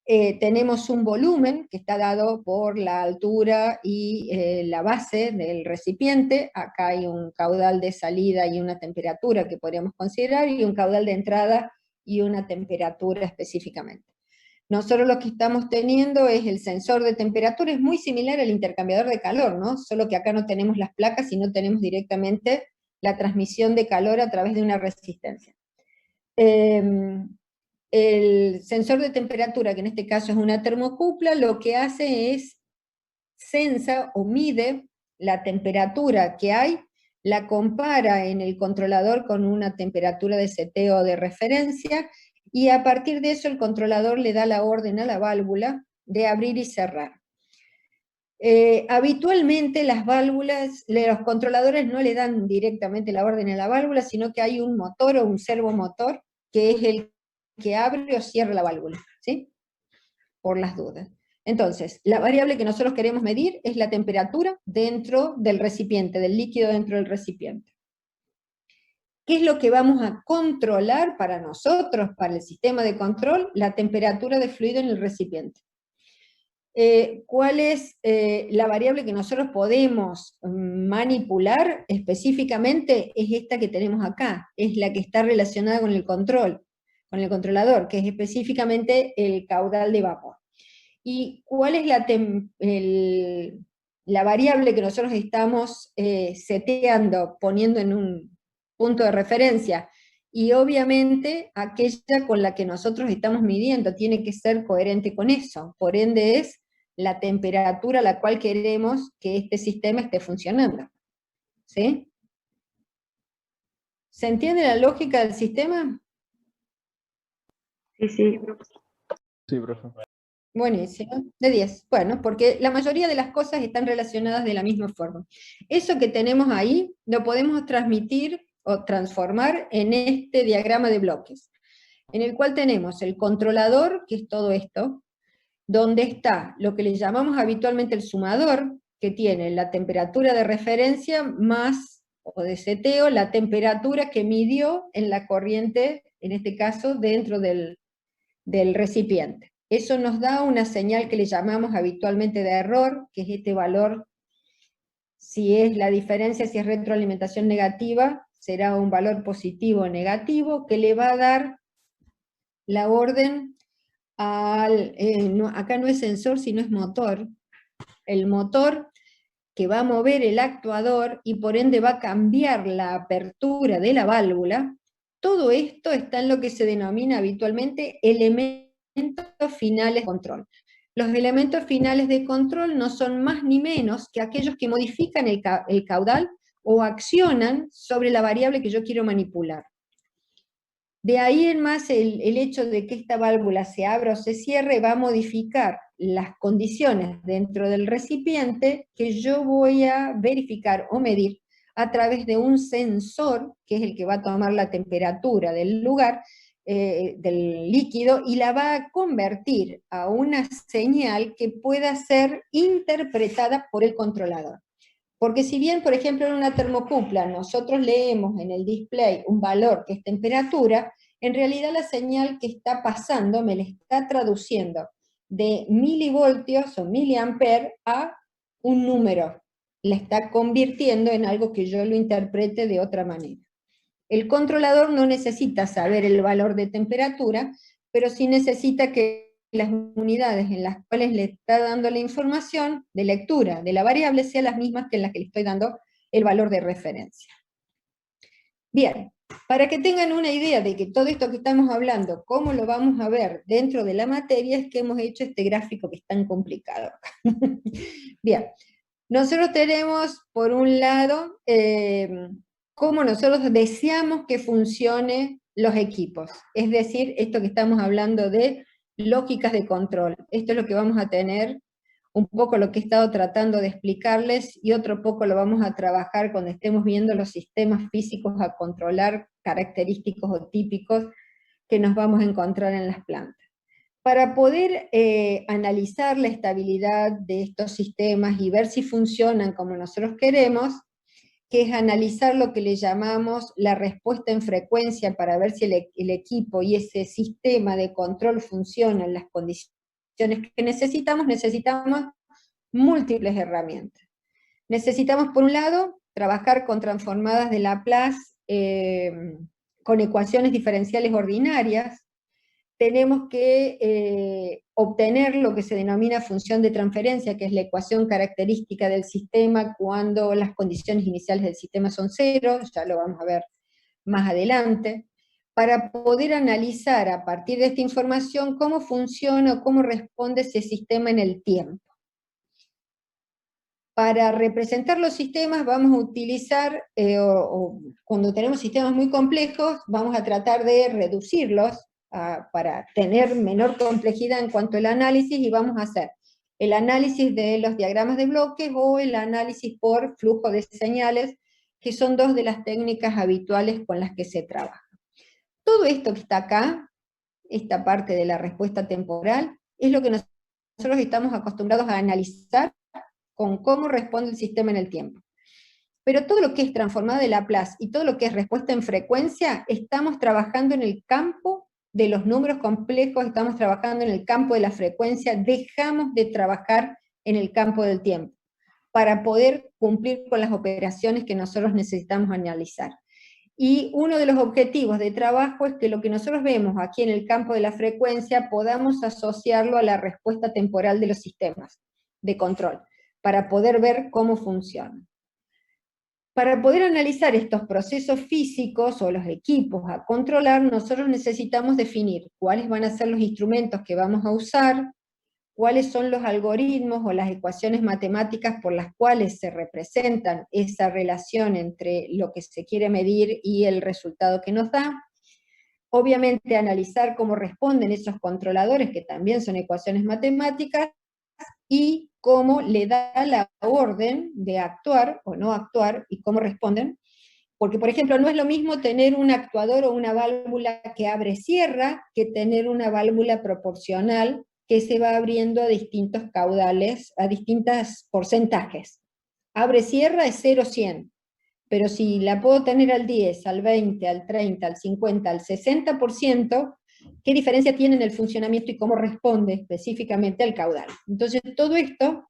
Tenemos un volumen que está dado por la altura y la base del recipiente. Acá hay un caudal de salida y una temperatura que podríamos considerar, y un caudal de entrada y una temperatura específicamente. Nosotros lo que estamos teniendo es el sensor de temperatura, es muy similar al intercambiador de calor, ¿no? Solo que acá no tenemos las placas, sino tenemos directamente la transmisión de calor a través de una resistencia. El sensor de temperatura, que en este caso es una termocupla, lo que hace es sensa o mide la temperatura que hay, la compara en el controlador con una temperatura de seteo de referencia, y a partir de eso el controlador le da la orden a la válvula de abrir y cerrar. Habitualmente las válvulas, los controladores no le dan directamente la orden a la válvula, sino que hay un motor o un servomotor que es el que abre o cierra la válvula, ¿sí? Por las dudas. Entonces, la variable que nosotros queremos medir es la temperatura dentro del recipiente, del líquido dentro del recipiente. ¿Qué es lo que vamos a controlar para nosotros, para el sistema de control? La temperatura de fluido en el recipiente. ¿Cuál es la variable que nosotros podemos manipular específicamente? Es esta que tenemos acá, es la que está relacionada con el control, con el controlador, que es específicamente el caudal de vapor. ¿Y cuál es la variable que nosotros estamos seteando, poniendo en un punto de referencia? Y obviamente aquella con la que nosotros estamos midiendo tiene que ser coherente con eso, por ende es la temperatura a la cual queremos que este sistema esté funcionando. ¿Sí? ¿Se entiende la lógica del sistema?
Sí, sí.
Sí, profe.
Buenísimo, de 10. Bueno, porque la mayoría de las cosas están relacionadas de la misma forma. Eso que tenemos ahí lo podemos transmitir o transformar en este diagrama de bloques, en el cual tenemos el controlador, que es todo esto, donde está lo que le llamamos habitualmente el sumador, que tiene la temperatura de referencia más, o de seteo, la temperatura que midió en la corriente, en este caso, dentro del recipiente. Eso nos da una señal que le llamamos habitualmente de error, que es este valor, si es la diferencia, si es retroalimentación negativa, será un valor positivo o negativo, que le va a dar la orden al, acá no es sensor, sino es motor, el motor que va a mover el actuador y por ende va a cambiar la apertura de la válvula. Todo esto está en lo que se denomina habitualmente elementos finales de control. Los elementos finales de control no son más ni menos que aquellos que modifican el caudal o accionan sobre la variable que yo quiero manipular. De ahí en más el hecho de que esta válvula se abra o se cierre va a modificar las condiciones dentro del recipiente que yo voy a verificar o medir a través de un sensor, que es el que va a tomar la temperatura del lugar, del líquido, y la va a convertir a una señal que pueda ser interpretada por el controlador. Porque si bien, por ejemplo, en una termocupla nosotros leemos en el display un valor que es temperatura, en realidad la señal que está pasando me la está traduciendo de milivoltios o miliamperes a un número. La está convirtiendo en algo que yo lo interprete de otra manera. El controlador no necesita saber el valor de temperatura, pero sí necesita que las unidades en las cuales le está dando la información de lectura de la variable sean las mismas que en las que le estoy dando el valor de referencia. Bien, para que tengan una idea de que todo esto que estamos hablando, cómo lo vamos a ver dentro de la materia, es que hemos hecho este gráfico que es tan complicado. Bien, nosotros tenemos, por un lado, cómo nosotros deseamos que funcionen los equipos. Es decir, esto que estamos hablando de lógicas de control. Esto es lo que vamos a tener, un poco lo que he estado tratando de explicarles, y otro poco lo vamos a trabajar cuando estemos viendo los sistemas físicos a controlar, característicos o típicos que nos vamos a encontrar en las plantas. Para poder analizar la estabilidad de estos sistemas y ver si funcionan como nosotros queremos, que es analizar lo que le llamamos la respuesta en frecuencia para ver si el equipo y ese sistema de control funciona en las condiciones que necesitamos múltiples herramientas. Necesitamos, por un lado, trabajar con transformadas de Laplace, con ecuaciones diferenciales ordinarias. Tenemos que obtener lo que se denomina función de transferencia, que es la ecuación característica del sistema cuando las condiciones iniciales del sistema son cero, ya lo vamos a ver más adelante, para poder analizar a partir de esta información cómo funciona o cómo responde ese sistema en el tiempo. Para representar los sistemas vamos a utilizar, cuando tenemos sistemas muy complejos, vamos a tratar de reducirlos, para tener menor complejidad en cuanto al análisis, y vamos a hacer el análisis de los diagramas de bloques o el análisis por flujo de señales, que son dos de las técnicas habituales con las que se trabaja. Todo esto que está acá, esta parte de la respuesta temporal, es lo que nosotros estamos acostumbrados a analizar con cómo responde el sistema en el tiempo. pero todo lo que es transformada de Laplace y todo lo que es respuesta en frecuencia, estamos trabajando en el campo de los números complejos, estamos trabajando en el campo de la frecuencia, dejamos de trabajar en el campo del tiempo, para poder cumplir con las operaciones que nosotros necesitamos analizar. Y uno de los objetivos de trabajo es que lo que nosotros vemos aquí en el campo de la frecuencia podamos asociarlo a la respuesta temporal de los sistemas de control, para poder ver cómo funcionan. Para poder analizar estos procesos físicos o los equipos a controlar, nosotros necesitamos definir cuáles van a ser los instrumentos que vamos a usar, cuáles son los algoritmos o las ecuaciones matemáticas por las cuales se representan esa relación entre lo que se quiere medir y el resultado que nos da. Obviamente analizar cómo responden esos controladores, que también son ecuaciones matemáticas, y cómo le da la orden de actuar o no actuar, y cómo responden. Porque, por ejemplo, no es lo mismo tener un actuador o una válvula que abre-cierra, que tener una válvula proporcional que se va abriendo a distintos caudales, a distintos porcentajes. Abre-cierra es 0-100, pero si la puedo tener al 10, al 20, al 30, al 50, al 60%, ¿qué diferencia tiene en el funcionamiento y cómo responde específicamente al caudal? Entonces todo esto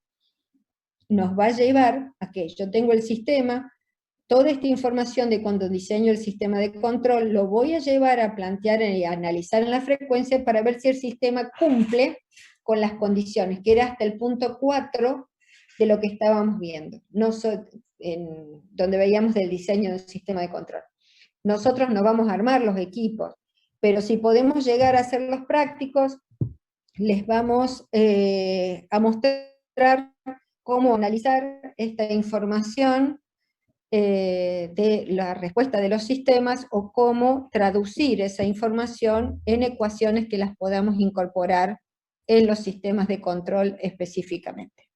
nos va a llevar a que yo tengo el sistema, toda esta información de cuando diseño el sistema de control, lo voy a llevar a plantear y a analizar en la frecuencia para ver si el sistema cumple con las condiciones, que era hasta el punto 4 de lo que estábamos viendo, donde veíamos del diseño del sistema de control. Nosotros no vamos a armar los equipos, pero si podemos llegar a hacerlos prácticos, les vamos a mostrar cómo analizar esta información de la respuesta de los sistemas, o cómo traducir esa información en ecuaciones que las podamos incorporar en los sistemas de control específicamente.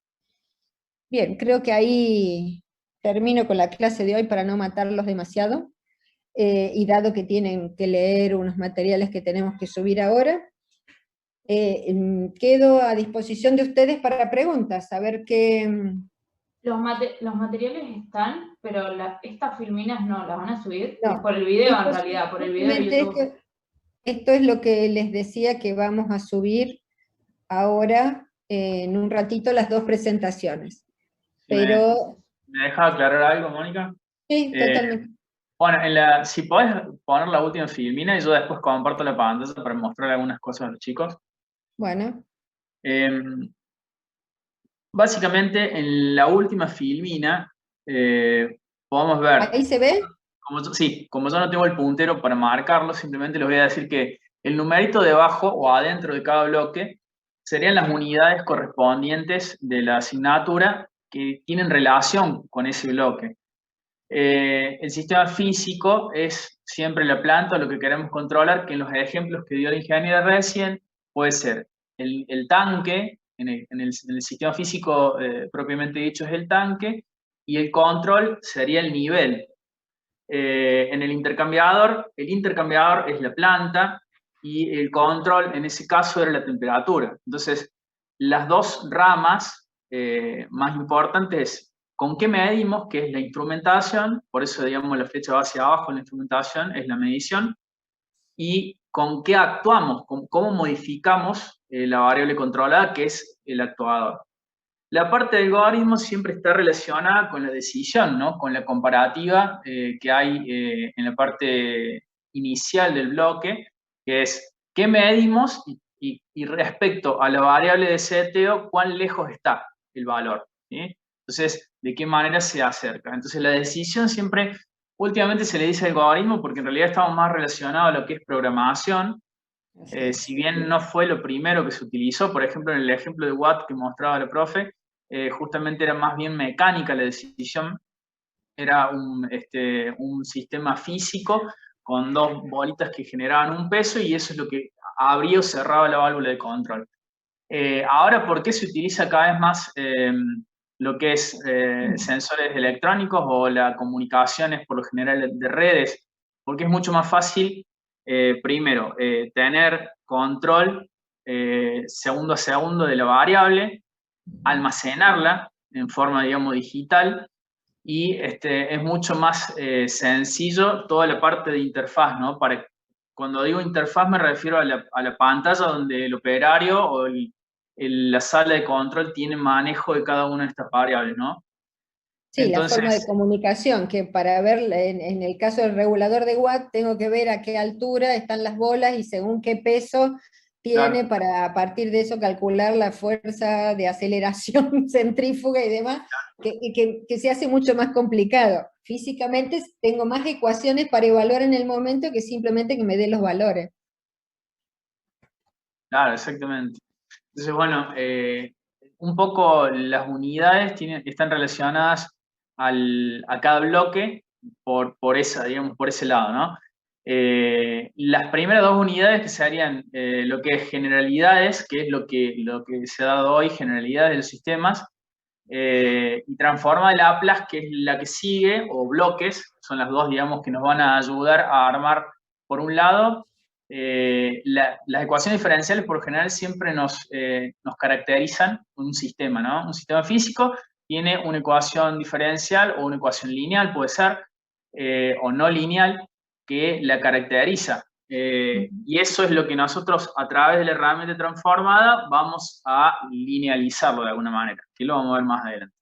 Bien, creo que ahí termino con la clase de hoy para no matarlos demasiado, y dado que tienen que leer unos materiales que tenemos que subir ahora, quedo a disposición de ustedes para preguntas, a ver qué...
Los materiales están, pero estas filminas no, ¿las van a subir?
No.
Por el video en realidad, por el video de YouTube.
Esto es lo que les decía que vamos a subir ahora, en un ratito, las dos presentaciones. Pero...
¿Me deja aclarar algo, Mónica?
Sí, totalmente.
Bueno, si podés poner la última filmina y yo después comparto la pantalla para mostrar algunas cosas a los chicos.
Bueno.
Básicamente, en la última filmina, podemos ver...
¿Ahí se ve?
Sí, como yo no tengo el puntero para marcarlo, simplemente les voy a decir que el numerito debajo o adentro de cada bloque serían las unidades correspondientes de la asignatura que tienen relación con ese bloque. El sistema físico es siempre la planta, lo que queremos controlar, que en los ejemplos que dio el ingeniero recién, puede ser el tanque, en el sistema físico propiamente dicho es el tanque, y el control sería el nivel. En el intercambiador es la planta, y el control en ese caso era la temperatura. Entonces, las dos ramas más importantes es con qué medimos, que es la instrumentación, por eso digamos la flecha va hacia abajo, la instrumentación es la medición, y con qué actuamos, cómo modificamos la variable controlada, que es el actuador. La parte del algoritmo siempre está relacionada con la decisión, ¿no? Con la comparativa que hay en la parte inicial del bloque, que es qué medimos y respecto a la variable de seteo, cuán lejos está el valor, ¿sí? Entonces, ¿de qué manera se acerca? Entonces, la decisión siempre, últimamente se le dice algoritmo porque en realidad estamos más relacionados a lo que es programación. Si bien no fue lo primero que se utilizó, por ejemplo, en el ejemplo de Watt que mostraba la profe, justamente era más bien mecánica la decisión, era un sistema físico con dos bolitas que generaban un peso, y eso es lo que abría o cerraba la válvula de control. Ahora, ¿por qué se utiliza cada vez más lo que es sensores electrónicos o las comunicaciones por lo general de redes? Porque es mucho más fácil, primero, tener control segundo a segundo de la variable, almacenarla en forma, digamos, digital, y es mucho más sencillo toda la parte de interfaz, ¿no? Cuando digo interfaz me refiero a la pantalla donde el operario o la sala de control tiene manejo de cada una de estas variables, ¿no?
Sí,
Entonces,
la forma de comunicación, que para ver, en el caso del regulador de Watt, tengo que ver a qué altura están las bolas y según qué peso tiene,
claro.
para a partir de eso calcular la fuerza de aceleración centrífuga y demás, que se hace mucho más complicado. Físicamente tengo más ecuaciones para evaluar en el momento que simplemente que me dé los valores.
Claro, exactamente. Entonces, bueno, un poco las unidades están relacionadas a cada bloque por ese lado, ¿no? Las primeras dos unidades que serían lo que es generalidades, que es lo que se ha dado hoy, generalidades de los sistemas, y transforma de Laplace, que es la que sigue, o bloques, son las dos, digamos, que nos van a ayudar a armar, por un lado, las ecuaciones diferenciales por lo general siempre nos caracterizan un sistema, ¿no? Un sistema físico tiene una ecuación diferencial o una ecuación lineal, puede ser, o no lineal, que la caracteriza. Y eso es lo que nosotros, a través de la herramienta transformada, vamos a linealizarlo de alguna manera, que lo vamos a ver más adelante.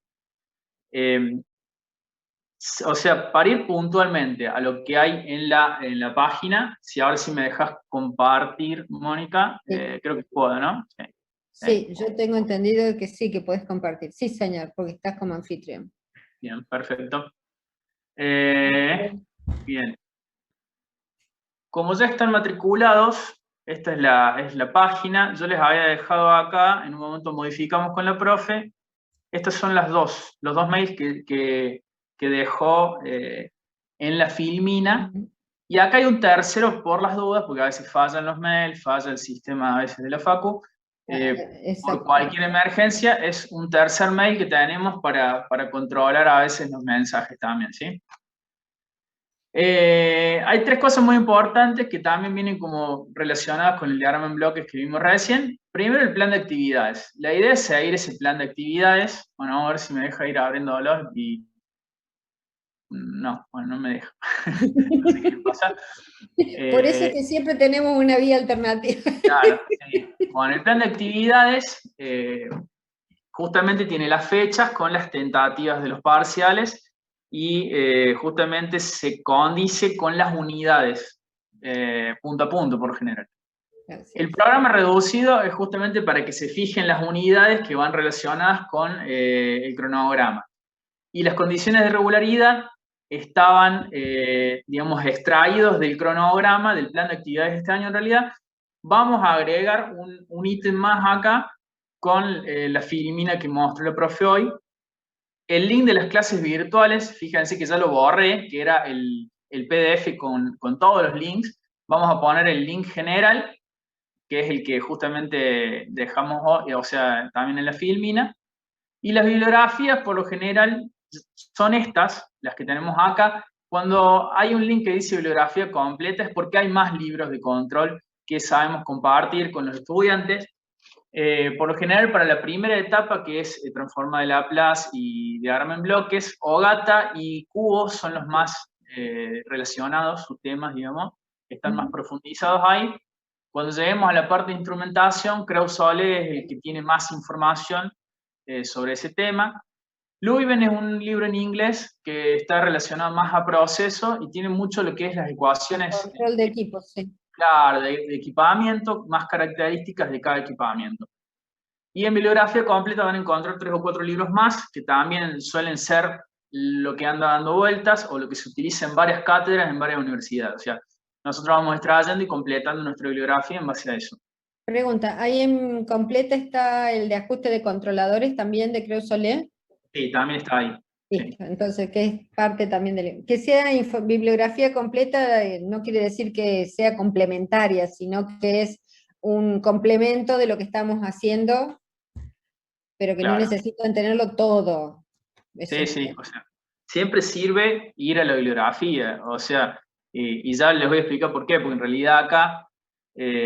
O sea, para ir puntualmente a lo que hay en la página, si ahora sí me dejas compartir, Mónica,
Sí.
creo que puedo, ¿no? Sí.
Sí, yo tengo entendido que sí, que puedes compartir. Sí, señor, porque estás como anfitrión.
Bien, perfecto. Bien. Como ya están matriculados, esta es la página. Yo les había dejado acá, en un momento modificamos con la profe. Estos son los dos mails que dejó en la filmina. Y acá hay un tercero por las dudas, porque a veces fallan los mails, falla el sistema a veces de la Facu. Por cualquier emergencia, es un tercer mail que tenemos para controlar a veces los mensajes también, ¿sí? Hay tres cosas muy importantes que también vienen como relacionadas con el diagrama en bloques que vimos recién. Primero, el plan de actividades. La idea es seguir ese plan de actividades. Bueno, vamos a ver si me deja ir abriéndolo y... No, bueno, no me deja. No sé qué le pasa.
Por eso es que siempre tenemos una vía alternativa.
Claro, sí. Bueno, el plan de actividades justamente tiene las fechas con las tentativas de los parciales y justamente se condice con las unidades, punto a punto por lo general. El programa reducido es justamente para que se fijen las unidades que van relacionadas con el cronograma. Y las condiciones de regularidad estaban, digamos, extraídos del cronograma, del plan de actividades de este año en realidad. Vamos a agregar un ítem más acá con la filmina que mostró la profe hoy. El link de las clases virtuales, fíjense que ya lo borré, que era el PDF con todos los links. Vamos a poner el link general, que es el que justamente dejamos hoy, o sea, también en la filmina. Y las bibliografías, por lo general, son estas, las que tenemos acá. Cuando hay un link que dice bibliografía completa es porque hay más libros de control que sabemos compartir con los estudiantes. Por lo general, para la primera etapa, que es transforma de Laplace y diagrama en bloques, OGATA y Cubo son los más relacionados, sus temas, digamos, que están más profundizados ahí. Cuando lleguemos a la parte de instrumentación, Krauss-Solé es el que tiene más información sobre ese tema. Leuven es un libro en inglés que está relacionado más a proceso y tiene mucho lo que es las ecuaciones.
Control de equipos, sí.
Claro, de equipamiento, más características de cada equipamiento. Y en bibliografía completa van a encontrar 3 o 4 libros más, que también suelen ser lo que anda dando vueltas o lo que se utiliza en varias cátedras, en varias universidades. O sea, nosotros vamos extrayendo y completando nuestra bibliografía en base a eso.
Pregunta, ¿ahí en completa está el de ajuste de controladores también de Krauss-Solé?
Sí, también está ahí.
Listo, sí. Entonces, que es parte también del... Que sea bibliografía completa no quiere decir que sea complementaria, sino que es un complemento de lo que estamos haciendo, pero que claro, no necesitan tenerlo todo.
Sí, sí, o sea, siempre sirve ir a la bibliografía, o sea, y ya les voy a explicar por qué, porque en realidad acá,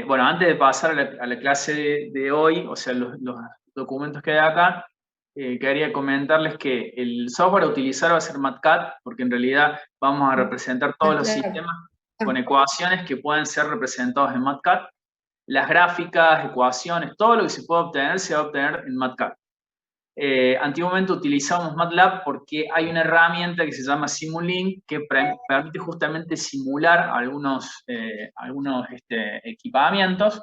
bueno, antes de pasar a la clase de hoy, o sea, los documentos que hay acá, quería comentarles que el software a utilizar va a ser MATCAD, porque en realidad vamos a representar todos los sistemas con ecuaciones que pueden ser representados en MATCAD. Las gráficas, ecuaciones, todo lo que se pueda obtener, se va a obtener en MATCAD. Antiguamente utilizamos MATLAB porque hay una herramienta que se llama Simulink que permite justamente simular algunos equipamientos.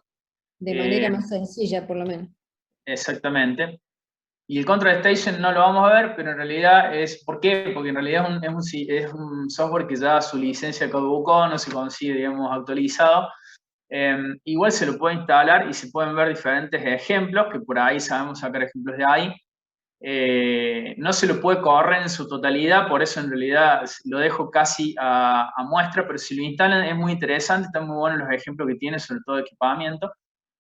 De manera más sencilla, por lo menos.
Exactamente. Y el Control Station no lo vamos a ver, pero en realidad ¿por qué? Porque en realidad es un software que ya su licencia caducó, no se consigue, digamos, actualizado. Igual se lo puede instalar y se pueden ver diferentes ejemplos, que por ahí sabemos sacar ejemplos de ahí. No se lo puede correr en su totalidad, por eso en realidad lo dejo casi a muestra, pero si lo instalan es muy interesante, están muy buenos los ejemplos que tiene, sobre todo de equipamiento.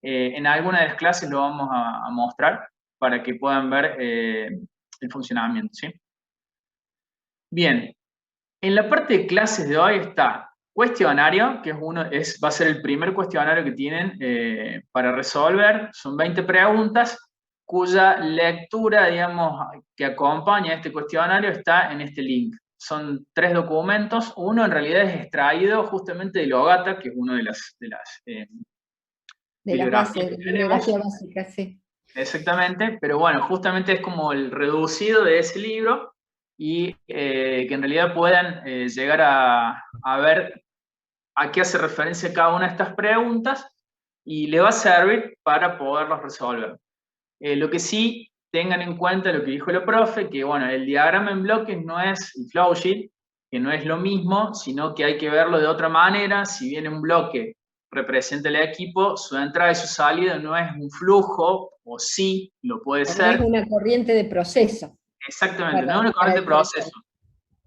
En alguna de las clases lo vamos a mostrar para que puedan ver el funcionamiento, ¿sí? Bien, en la parte de clases de hoy está cuestionario, que va a ser el primer cuestionario que tienen para resolver. Son 20 preguntas, cuya lectura, digamos, que acompaña este cuestionario está en este link. Son 3 documentos. Uno en realidad es extraído justamente de Logata, que es uno de las
bibliografía básica, sí.
Exactamente, pero bueno, justamente es como el reducido de ese libro y que en realidad puedan llegar a ver a qué hace referencia cada una de estas preguntas y le va a servir para poderlos resolver. Lo que sí, tengan en cuenta lo que dijo el profe, que bueno, el diagrama en bloques no es el flowsheet, que no es lo mismo, sino que hay que verlo de otra manera. Si bien un bloque representa el equipo, su entrada y su salida no es un flujo, o sí, lo puede ser.
No es una corriente de proceso.
Exactamente, no es una corriente de proceso.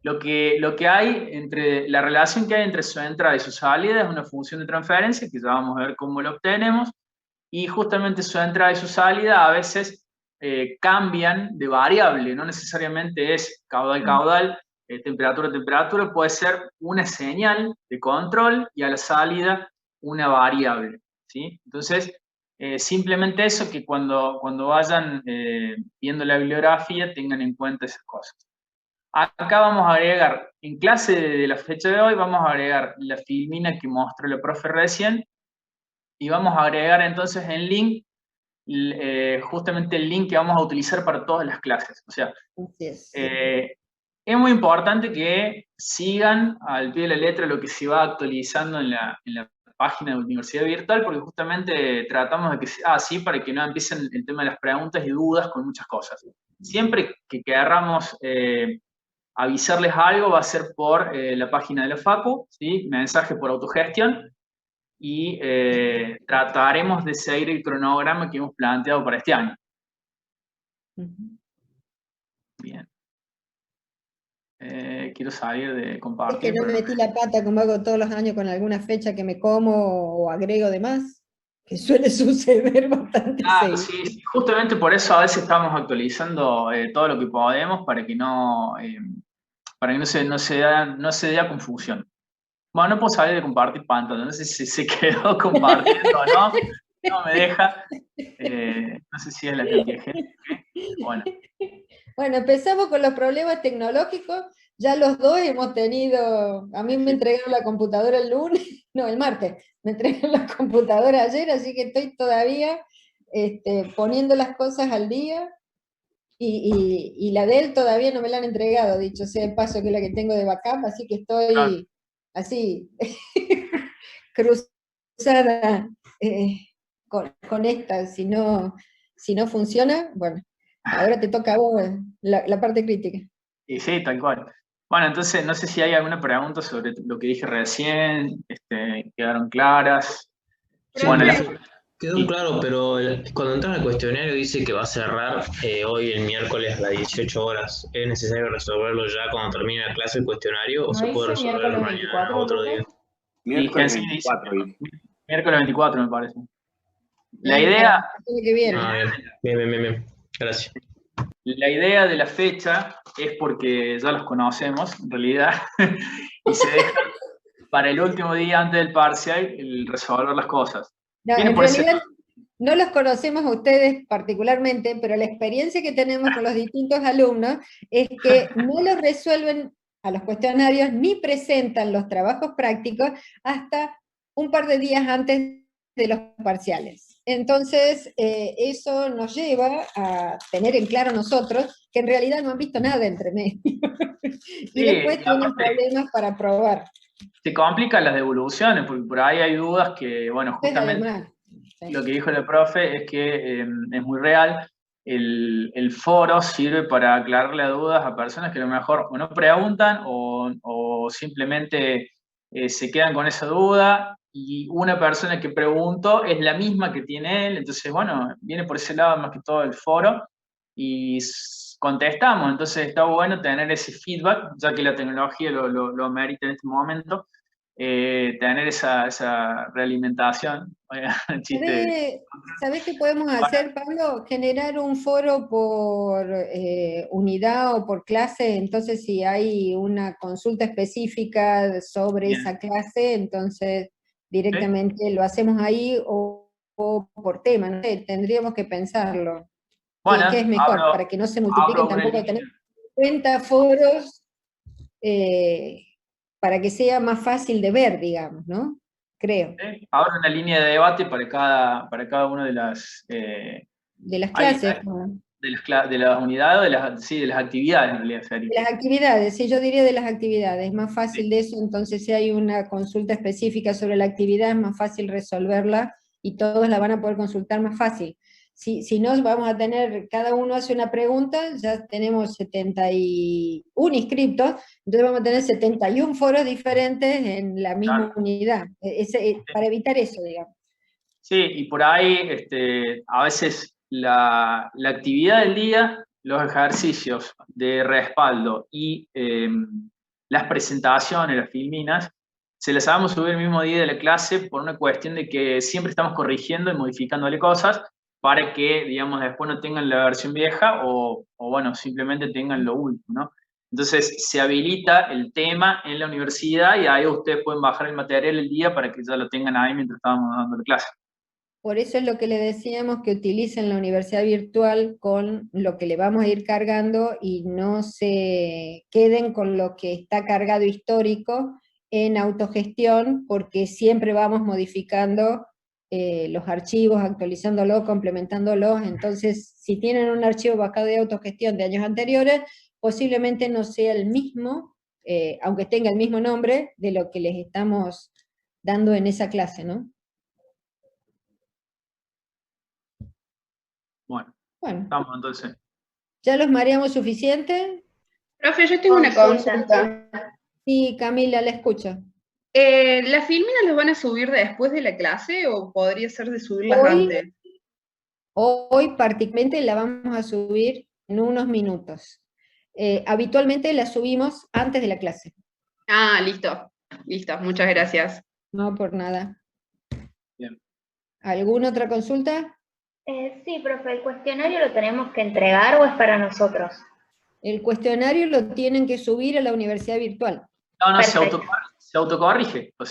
Lo que hay la relación que hay entre su entrada y su salida es una función de transferencia, que ya vamos a ver cómo lo obtenemos, y justamente su entrada y su salida a veces cambian de variable, no necesariamente es caudal-caudal, temperatura-temperatura, puede ser una señal de control y a la salida una variable, ¿sí? Entonces, simplemente eso, que cuando vayan viendo la bibliografía tengan en cuenta esas cosas. Acá vamos a agregar, en clase de la fecha de hoy, vamos a agregar la filmina que mostró el profe recién, y vamos a agregar entonces el link, justamente el link que vamos a utilizar para todas las clases. O sea, es muy importante que sigan al pie de la letra lo que se va actualizando en la página de Universidad Virtual, porque justamente tratamos de que sea así para que no empiecen el tema de las preguntas y dudas con muchas cosas. Siempre que querramos avisarles algo va a ser por la página de la Facu, ¿sí? Mensaje por autogestión, y trataremos de seguir el cronograma que hemos planteado para este año. Bien. Quiero salir de compartir.
Es que no metí la pata como hago todos los años con alguna fecha que me como o agrego de más, que suele suceder bastante seguido.
Sí, justamente por eso a veces estamos actualizando todo lo que podemos para que no se dé confusión. Bueno, no puedo salir de compartir pantalla, no sé si se quedó compartiendo o no, no me deja, no sé si es la cantidad de gente.
Bueno, empezamos con los problemas tecnológicos, ya los dos hemos tenido, a mí me entregaron la computadora el martes, me entregaron la computadora ayer, así que estoy todavía poniendo las cosas al día, y la de él todavía no me la han entregado, dicho sea de paso, que es la que tengo de backup, así que estoy así, cruzada con esta, si no funciona, bueno, ahora te toca a vos la parte crítica.
Y sí, tal cual. Bueno, entonces, no sé si hay alguna pregunta sobre lo que dije recién, quedaron claras.
Bueno, quedó claro, pero cuando entras al cuestionario dice que va a cerrar hoy el miércoles a las 18 horas. ¿Es necesario resolverlo ya cuando termine la clase el cuestionario o se puede resolver mañana otro día?
Miércoles 24. Miércoles 24 me parece. La idea...
Bien. Gracias.
La idea de la fecha es porque ya los conocemos, en realidad, y se deja para el último día antes del parcial el resolver las cosas.
No, en realidad no los conocemos a ustedes particularmente, pero la experiencia que tenemos con los distintos alumnos es que no los resuelven a los cuestionarios ni presentan los trabajos prácticos hasta un par de días antes de los parciales. Entonces, eso nos lleva a tener en claro nosotros que en realidad no han visto nada entre medio. Y después tienen problemas para probar.
Se complican las devoluciones, porque por ahí hay dudas que, bueno, justamente
Además, sí.
Lo que dijo el profe es que es muy real. El foro sirve para aclararle a dudas a personas que a lo mejor o no preguntan o simplemente se quedan con esa duda, y una persona que preguntó es la misma que tiene él, entonces, bueno, viene por ese lado más que todo el foro, y contestamos. Entonces está bueno tener ese feedback, ya que la tecnología lo amerita en este momento, tener esa realimentación. Chiste.
¿Sabés qué podemos hacer, Pablo? Generar un foro por unidad o por clase. Entonces, si hay una consulta específica sobre
Bien.
esa clase, entonces directamente lo hacemos ahí, o por tema, no sé, tendríamos que pensarlo.
Bueno,
¿Qué es mejor? Para que no se multipliquen tampoco, tener 50 foros, para que sea más fácil de ver, digamos, ¿no? Creo.
Ahora una línea de debate para cada una de las...
de las clases.
de las unidades, de las actividades en realidad.
De las actividades, sí, yo diría de las actividades, es más fácil de eso. Entonces si hay una consulta específica sobre la actividad es más fácil resolverla y todos la van a poder consultar más fácil. Si no, vamos a tener, cada uno hace una pregunta, ya tenemos 71 inscriptos, entonces vamos a tener 71 foros diferentes en la misma unidad, para evitar eso, digamos.
Sí, y por ahí a veces la actividad del día, los ejercicios de respaldo y las presentaciones, las filminas, se las vamos a subir el mismo día de la clase por una cuestión de que siempre estamos corrigiendo y modificándole cosas para que, digamos, después no tengan la versión vieja o bueno, simplemente tengan lo último, ¿no? Entonces se habilita el tema en la universidad y ahí ustedes pueden bajar el material el día para que ya lo tengan ahí mientras estábamos dando la clase.
Por eso es lo que le decíamos, que utilicen la universidad virtual con lo que le vamos a ir cargando y no se queden con lo que está cargado histórico en autogestión, porque siempre vamos modificando los archivos, actualizándolos, complementándolos. Entonces, si tienen un archivo bajado de autogestión de años anteriores, posiblemente no sea el mismo, aunque tenga el mismo nombre, de lo que les estamos dando en esa clase, ¿no?
Bueno, estamos entonces.
¿Ya los mareamos suficiente?
Profe, yo tengo una consulta.
Sí, Camila, la escucho.
¿Las filminas las van a subir después de la clase o podría ser de subirlas antes?
Hoy particularmente la vamos a subir en unos minutos. Habitualmente la subimos antes de la clase.
Ah, listo. Listo, muchas gracias.
No, por nada.
Bien.
¿Alguna otra consulta?
Sí, profe, ¿el cuestionario lo tenemos que entregar o es para nosotros?
El cuestionario lo tienen que subir a la universidad virtual.
No, se autocorrige. O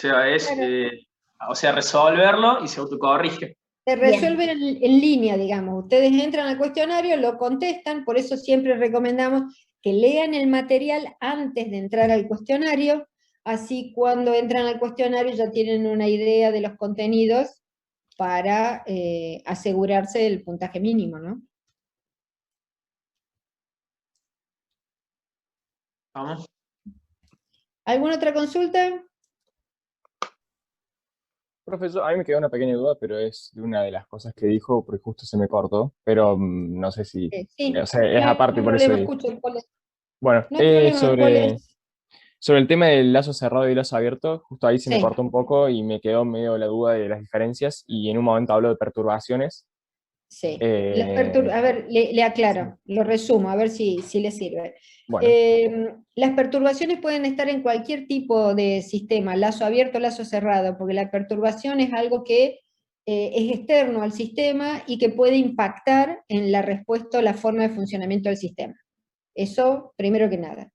sea, resolverlo y se autocorrige.
Se resuelve en línea, digamos. Ustedes entran al cuestionario, lo contestan, por eso siempre recomendamos que lean el material antes de entrar al cuestionario, así cuando entran al cuestionario ya tienen una idea de los contenidos para asegurarse del puntaje mínimo, ¿no?
Vamos.
¿Alguna otra consulta?
Profesor, a mí me quedó una pequeña duda, pero es de una de las cosas que dijo, porque justo se me cortó, pero no sé si...
Sí,
o sea, es aparte, por eso... Bueno,
no hay problema,
sobre el tema del lazo cerrado y lazo abierto, justo ahí se me
Sí.
cortó un poco y me quedó medio la duda de las diferencias, y en un momento habló de perturbaciones.
Sí. A ver, le aclaro, lo resumo, a ver si le sirve.
Bueno.
Las perturbaciones pueden estar en cualquier tipo de sistema, lazo abierto, lazo cerrado, porque la perturbación es algo que es externo al sistema y que puede impactar en la respuesta o la forma de funcionamiento del sistema. Eso, primero que nada.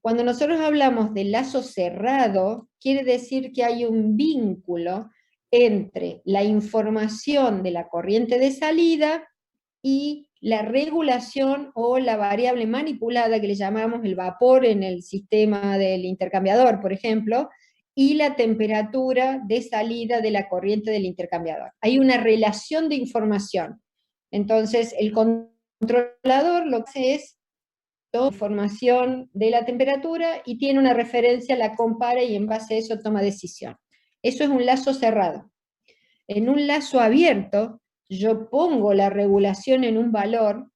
Cuando nosotros hablamos de lazo cerrado, quiere decir que hay un vínculo entre la información de la corriente de salida y la regulación o la variable manipulada que le llamamos el vapor en el sistema del intercambiador, por ejemplo, y la temperatura de salida de la corriente del intercambiador. Hay una relación de información. Entonces, el controlador lo que hace es toda información de la temperatura y tiene una referencia, la compara y en base a eso toma decisión. Eso es un lazo cerrado. En un lazo abierto, yo pongo la regulación en un valor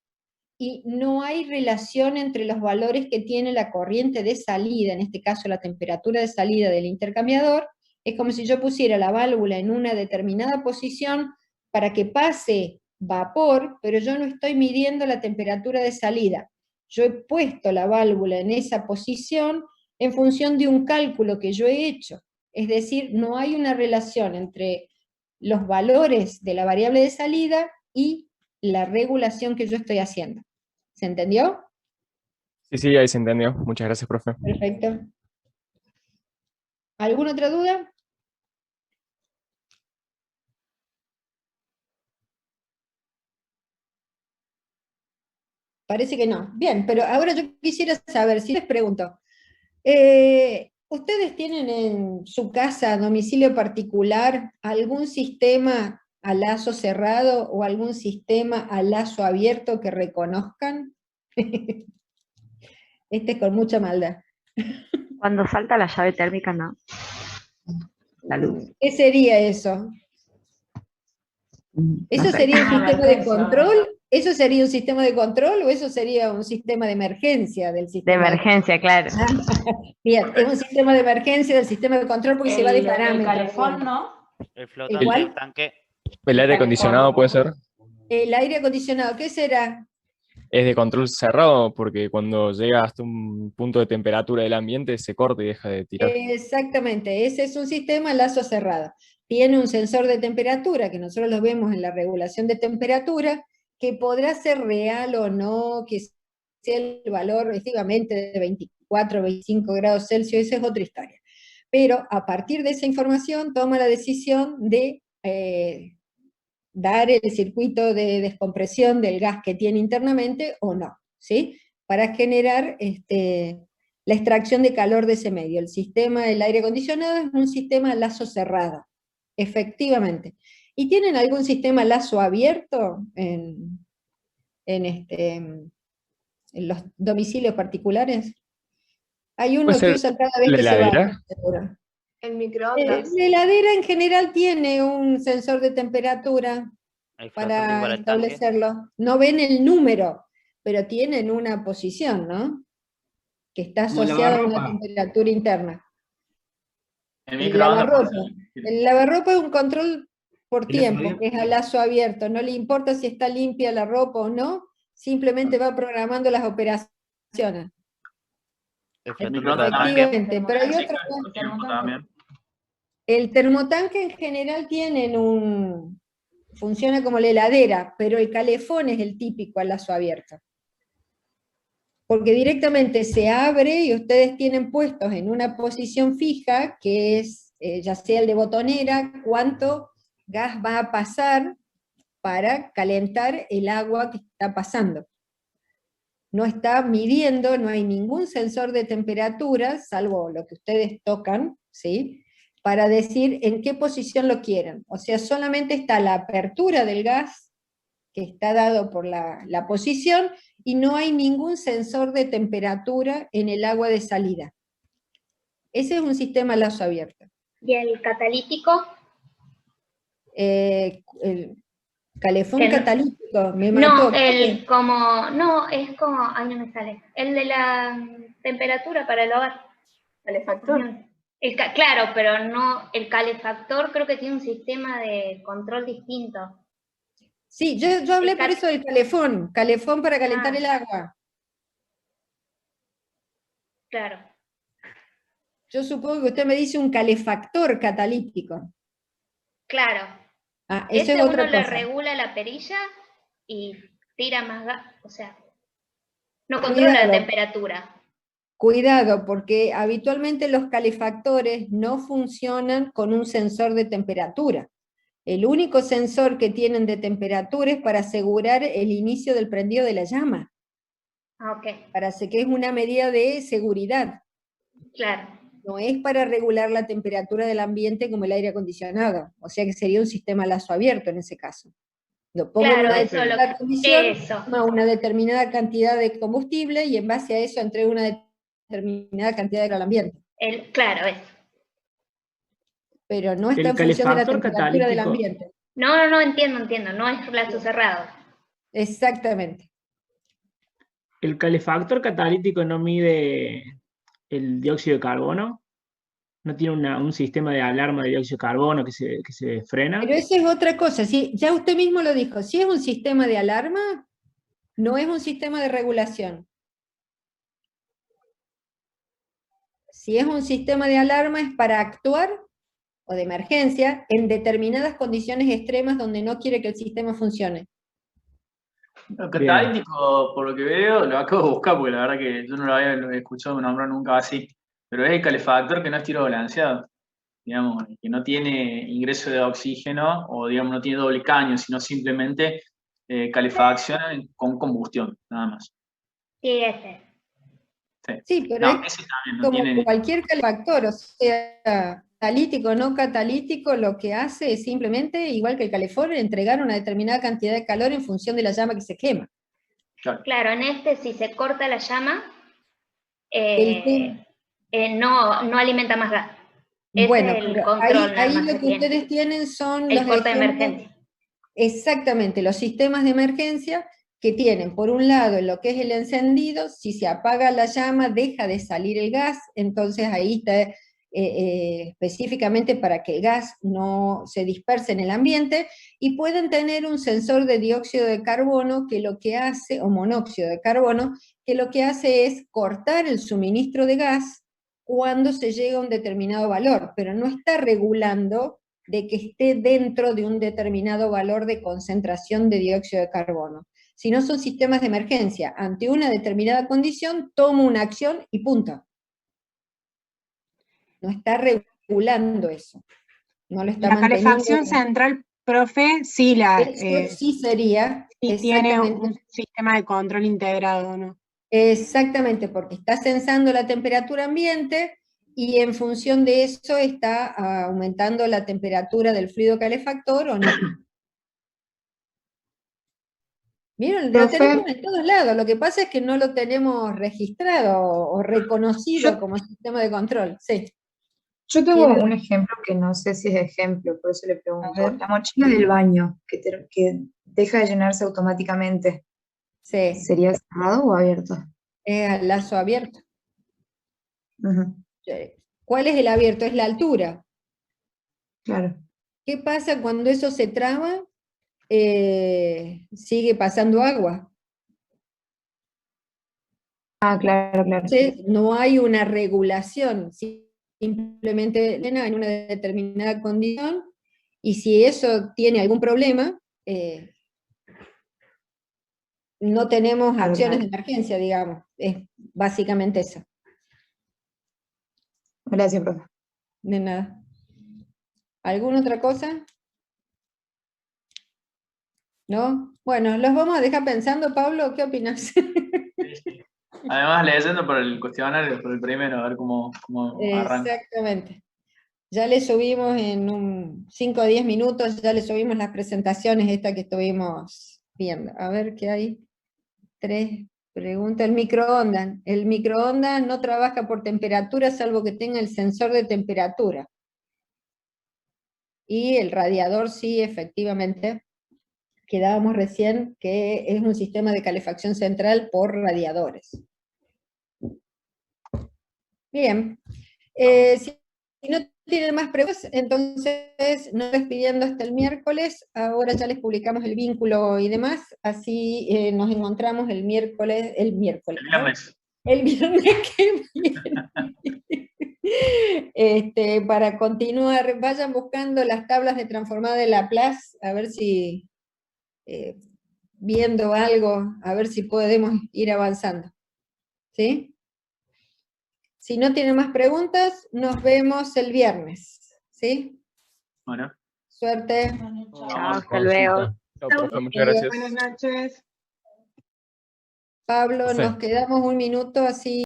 y no hay relación entre los valores que tiene la corriente de salida, en este caso la temperatura de salida del intercambiador. Es como si yo pusiera la válvula en una determinada posición para que pase vapor, pero yo no estoy midiendo la temperatura de salida. Yo he puesto la válvula en esa posición en función de un cálculo que yo he hecho. Es decir, no hay una relación entre los valores de la variable de salida y la regulación que yo estoy haciendo. ¿Se entendió?
Sí, ahí se entendió. Muchas gracias, profe.
Perfecto. ¿Alguna otra duda? Parece que no. Bien, pero ahora yo quisiera saber, si les pregunto, ¿ustedes tienen en su casa, domicilio particular, algún sistema a lazo cerrado o algún sistema a lazo abierto que reconozcan? Este es con mucha maldad.
Cuando salta la llave térmica, no. La luz.
¿Qué sería eso? ¿Eso
No sé.
sería un sistema de control? ¿Eso sería un sistema de control o eso sería un sistema de emergencia del
De
sistema?
emergencia, claro.
Bien, es un sistema de emergencia del sistema de control porque se va de
El
parámetros.
calefón, ¿no?
El flotante
¿Igual?
del tanque.
¿El aire acondicionado puede ser?
El aire acondicionado, ¿qué será?
Es de control cerrado porque cuando llega hasta un punto de temperatura del ambiente se corta y deja de tirar.
Exactamente, ese es un sistema a lazo cerrado. Tiene un sensor de temperatura, que nosotros lo vemos en la regulación de temperatura, que podrá ser real o no, que sea el valor efectivamente de 24 o 25 grados Celsius, esa es otra historia. Pero a partir de esa información toma la decisión de dar el circuito de descompresión del gas que tiene internamente o no, ¿sí? Para generar la extracción de calor de ese medio. El sistema del aire acondicionado es un sistema a lazo cerrado, efectivamente. ¿Y tienen algún sistema a lazo abierto en los domicilios particulares? Hay uno que usa cada vez
la
que se va.
heladera?
Seguro.
El microondas.
La heladera en general tiene un sensor de temperatura
El flotante
para
igual al tanque.
establecerlo. No ven el número, pero tienen una posición, ¿no? Que está
Como el
asociada a una
lavarropa.
temperatura interna.
El
El
microondas.
lavarropa. El lavarropa es un control por
¿Y la
tiempo,
freidora?
que es a lazo abierto. No le importa si está limpia la ropa o no, simplemente va programando las operaciones.
El
El
flotante
microondas
igual al tanque.
Efectivamente, pero hay
Sí,
otra
claro,
cosa.
tiempo también.
El termotanque en general funciona como la heladera, pero el calefón es el típico a lazo abierto. Porque directamente se abre y ustedes tienen puestos en una posición fija, que es, ya sea el de botonera, cuánto gas va a pasar para calentar el agua que está pasando. No está midiendo, no hay ningún sensor de temperatura, salvo lo que ustedes tocan, ¿sí? Para decir en qué posición lo quieren. O sea, solamente está la apertura del gas, que está dado por la posición, y no hay ningún sensor de temperatura en el agua de salida. Ese es un sistema a lazo abierto.
¿Y el catalítico?
El calefón
Que no-
catalítico, me
No,
mató.
es como, ay, no me sale. El de la temperatura para el hogar.
Calefactor.
Claro, pero no, el calefactor creo que tiene un sistema de control distinto.
Sí, yo hablé por eso del calefón para calentar el agua.
Claro.
Yo supongo que usted me dice un calefactor catalítico.
Claro.
Ah, eso
Ese
es otra
uno le
cosa.
regula la perilla y tira más gas, o sea, no controla la
Cuidado.
temperatura.
cuidado, porque habitualmente los calefactores no funcionan con un sensor de temperatura. El único sensor que tienen de temperatura es para asegurar el inicio del prendido de la llama.
Ok,
Para que es una medida de seguridad.
claro.
No es para regular la temperatura del ambiente como el aire acondicionado. O sea que sería un sistema a lazo abierto en ese caso. Lo pongo en
Claro,
una
eso
determinada condición,
eso.
toma una determinada cantidad de combustible y en base a eso entrega una determinada cantidad de calor al ambiente.
Claro, eso.
Pero no está
El
en función de la
calefactor
temperatura del
catalítico,
ambiente.
No, entiendo, no es lazo cerrado.
Exactamente.
el calefactor catalítico no mide el dióxido de carbono, no tiene un sistema de alarma de dióxido de carbono que se frena.
Pero eso es otra cosa. Si, ya usted mismo lo dijo, si es un sistema de alarma, no es un sistema de regulación. Si es un sistema de alarma es para actuar o de emergencia en determinadas condiciones extremas donde no quiere que el sistema funcione.
Lo catalítico, por lo que veo, lo acabo de buscar porque la verdad que yo no lo había escuchado nombrar nunca así, pero es el calefactor que no es tiro balanceado, digamos, que no tiene ingreso de oxígeno o digamos no tiene doble caño, sino simplemente calefacción con combustión, nada más.
Sí, ese.
Sí, pero
No,
es
ese también no
como
tiene.
cualquier calefactor, o sea, catalítico o no catalítico, lo que hace es simplemente, igual que el calefón, entregar una determinada cantidad de calor en función de la llama que se quema.
Claro, en este si se corta la llama, no alimenta más gas.
Bueno,
Ese es el
pero
control
ahí
nada más
lo
que
que
tiene.
ustedes tienen son
El
los
corte de
ejemplos.
emergencia.
Exactamente, los sistemas de emergencia que tienen, por un lado, en lo que es el encendido, si se apaga la llama, deja de salir el gas, entonces ahí está específicamente para que el gas no se disperse en el ambiente, y pueden tener un sensor de dióxido de carbono que lo que hace, o monóxido de carbono, que lo que hace es cortar el suministro de gas cuando se llega a un determinado valor, pero no está regulando de que esté dentro de un determinado valor de concentración de dióxido de carbono. Si no son sistemas de emergencia, ante una determinada condición, tomo una acción y punto. No está regulando eso. No lo está
La
manteniendo.
calefacción central, profe, sí
Eso sí sería.
sí tiene un sistema de control integrado, ¿no?
Exactamente, porque está censando la temperatura ambiente y en función de eso está aumentando la temperatura del fluido calefactor o no. ¿Vieron? Lo tenemos en todos lados, lo que pasa es que no lo tenemos registrado o reconocido como sistema de control. Sí.
Yo tengo un ejemplo que no sé si es ejemplo, por eso le pregunto. La mochila del baño, que deja de llenarse automáticamente.
Sí.
¿Sería cerrado o abierto?
Al lazo abierto. ¿Cuál es el abierto? Es la altura.
Claro.
¿Qué pasa cuando eso se traba? Sigue pasando agua.
Ah, claro.
Entonces, no hay una regulación, simplemente en una determinada condición, y si eso tiene algún problema, no tenemos acciones de emergencia, digamos. Es básicamente eso.
Gracias, profe.
De nada. ¿Alguna otra cosa? ¿No? Bueno, los vamos a dejar pensando. Pablo, ¿qué opinas?
Además, leyendo por el cuestionario, por el primero, a ver cómo arranca.
Exactamente. Ya le subimos en 5 o 10 minutos, ya le subimos las presentaciones estas que estuvimos viendo. A ver qué hay. 3 preguntas. El microondas. El microondas no trabaja por temperatura salvo que tenga el sensor de temperatura. Y el radiador sí, efectivamente. Quedábamos recién que es un sistema de calefacción central por radiadores. Bien. Si no tienen más preguntas, entonces nos despidiendo hasta el miércoles. Ahora ya les publicamos el vínculo y demás, así nos encontramos el miércoles, el viernes que viene. Para continuar, vayan buscando las tablas de transformada de Laplace, a ver si viendo algo, a ver si podemos ir avanzando. ¿Sí? Si no tienen más preguntas, nos vemos el viernes. ¿Sí?
Bueno.
Suerte.
Chao, hasta luego.
Chao, profe, muchas gracias.
Buenas noches.
Pablo,
Profe.
nos quedamos un minuto así.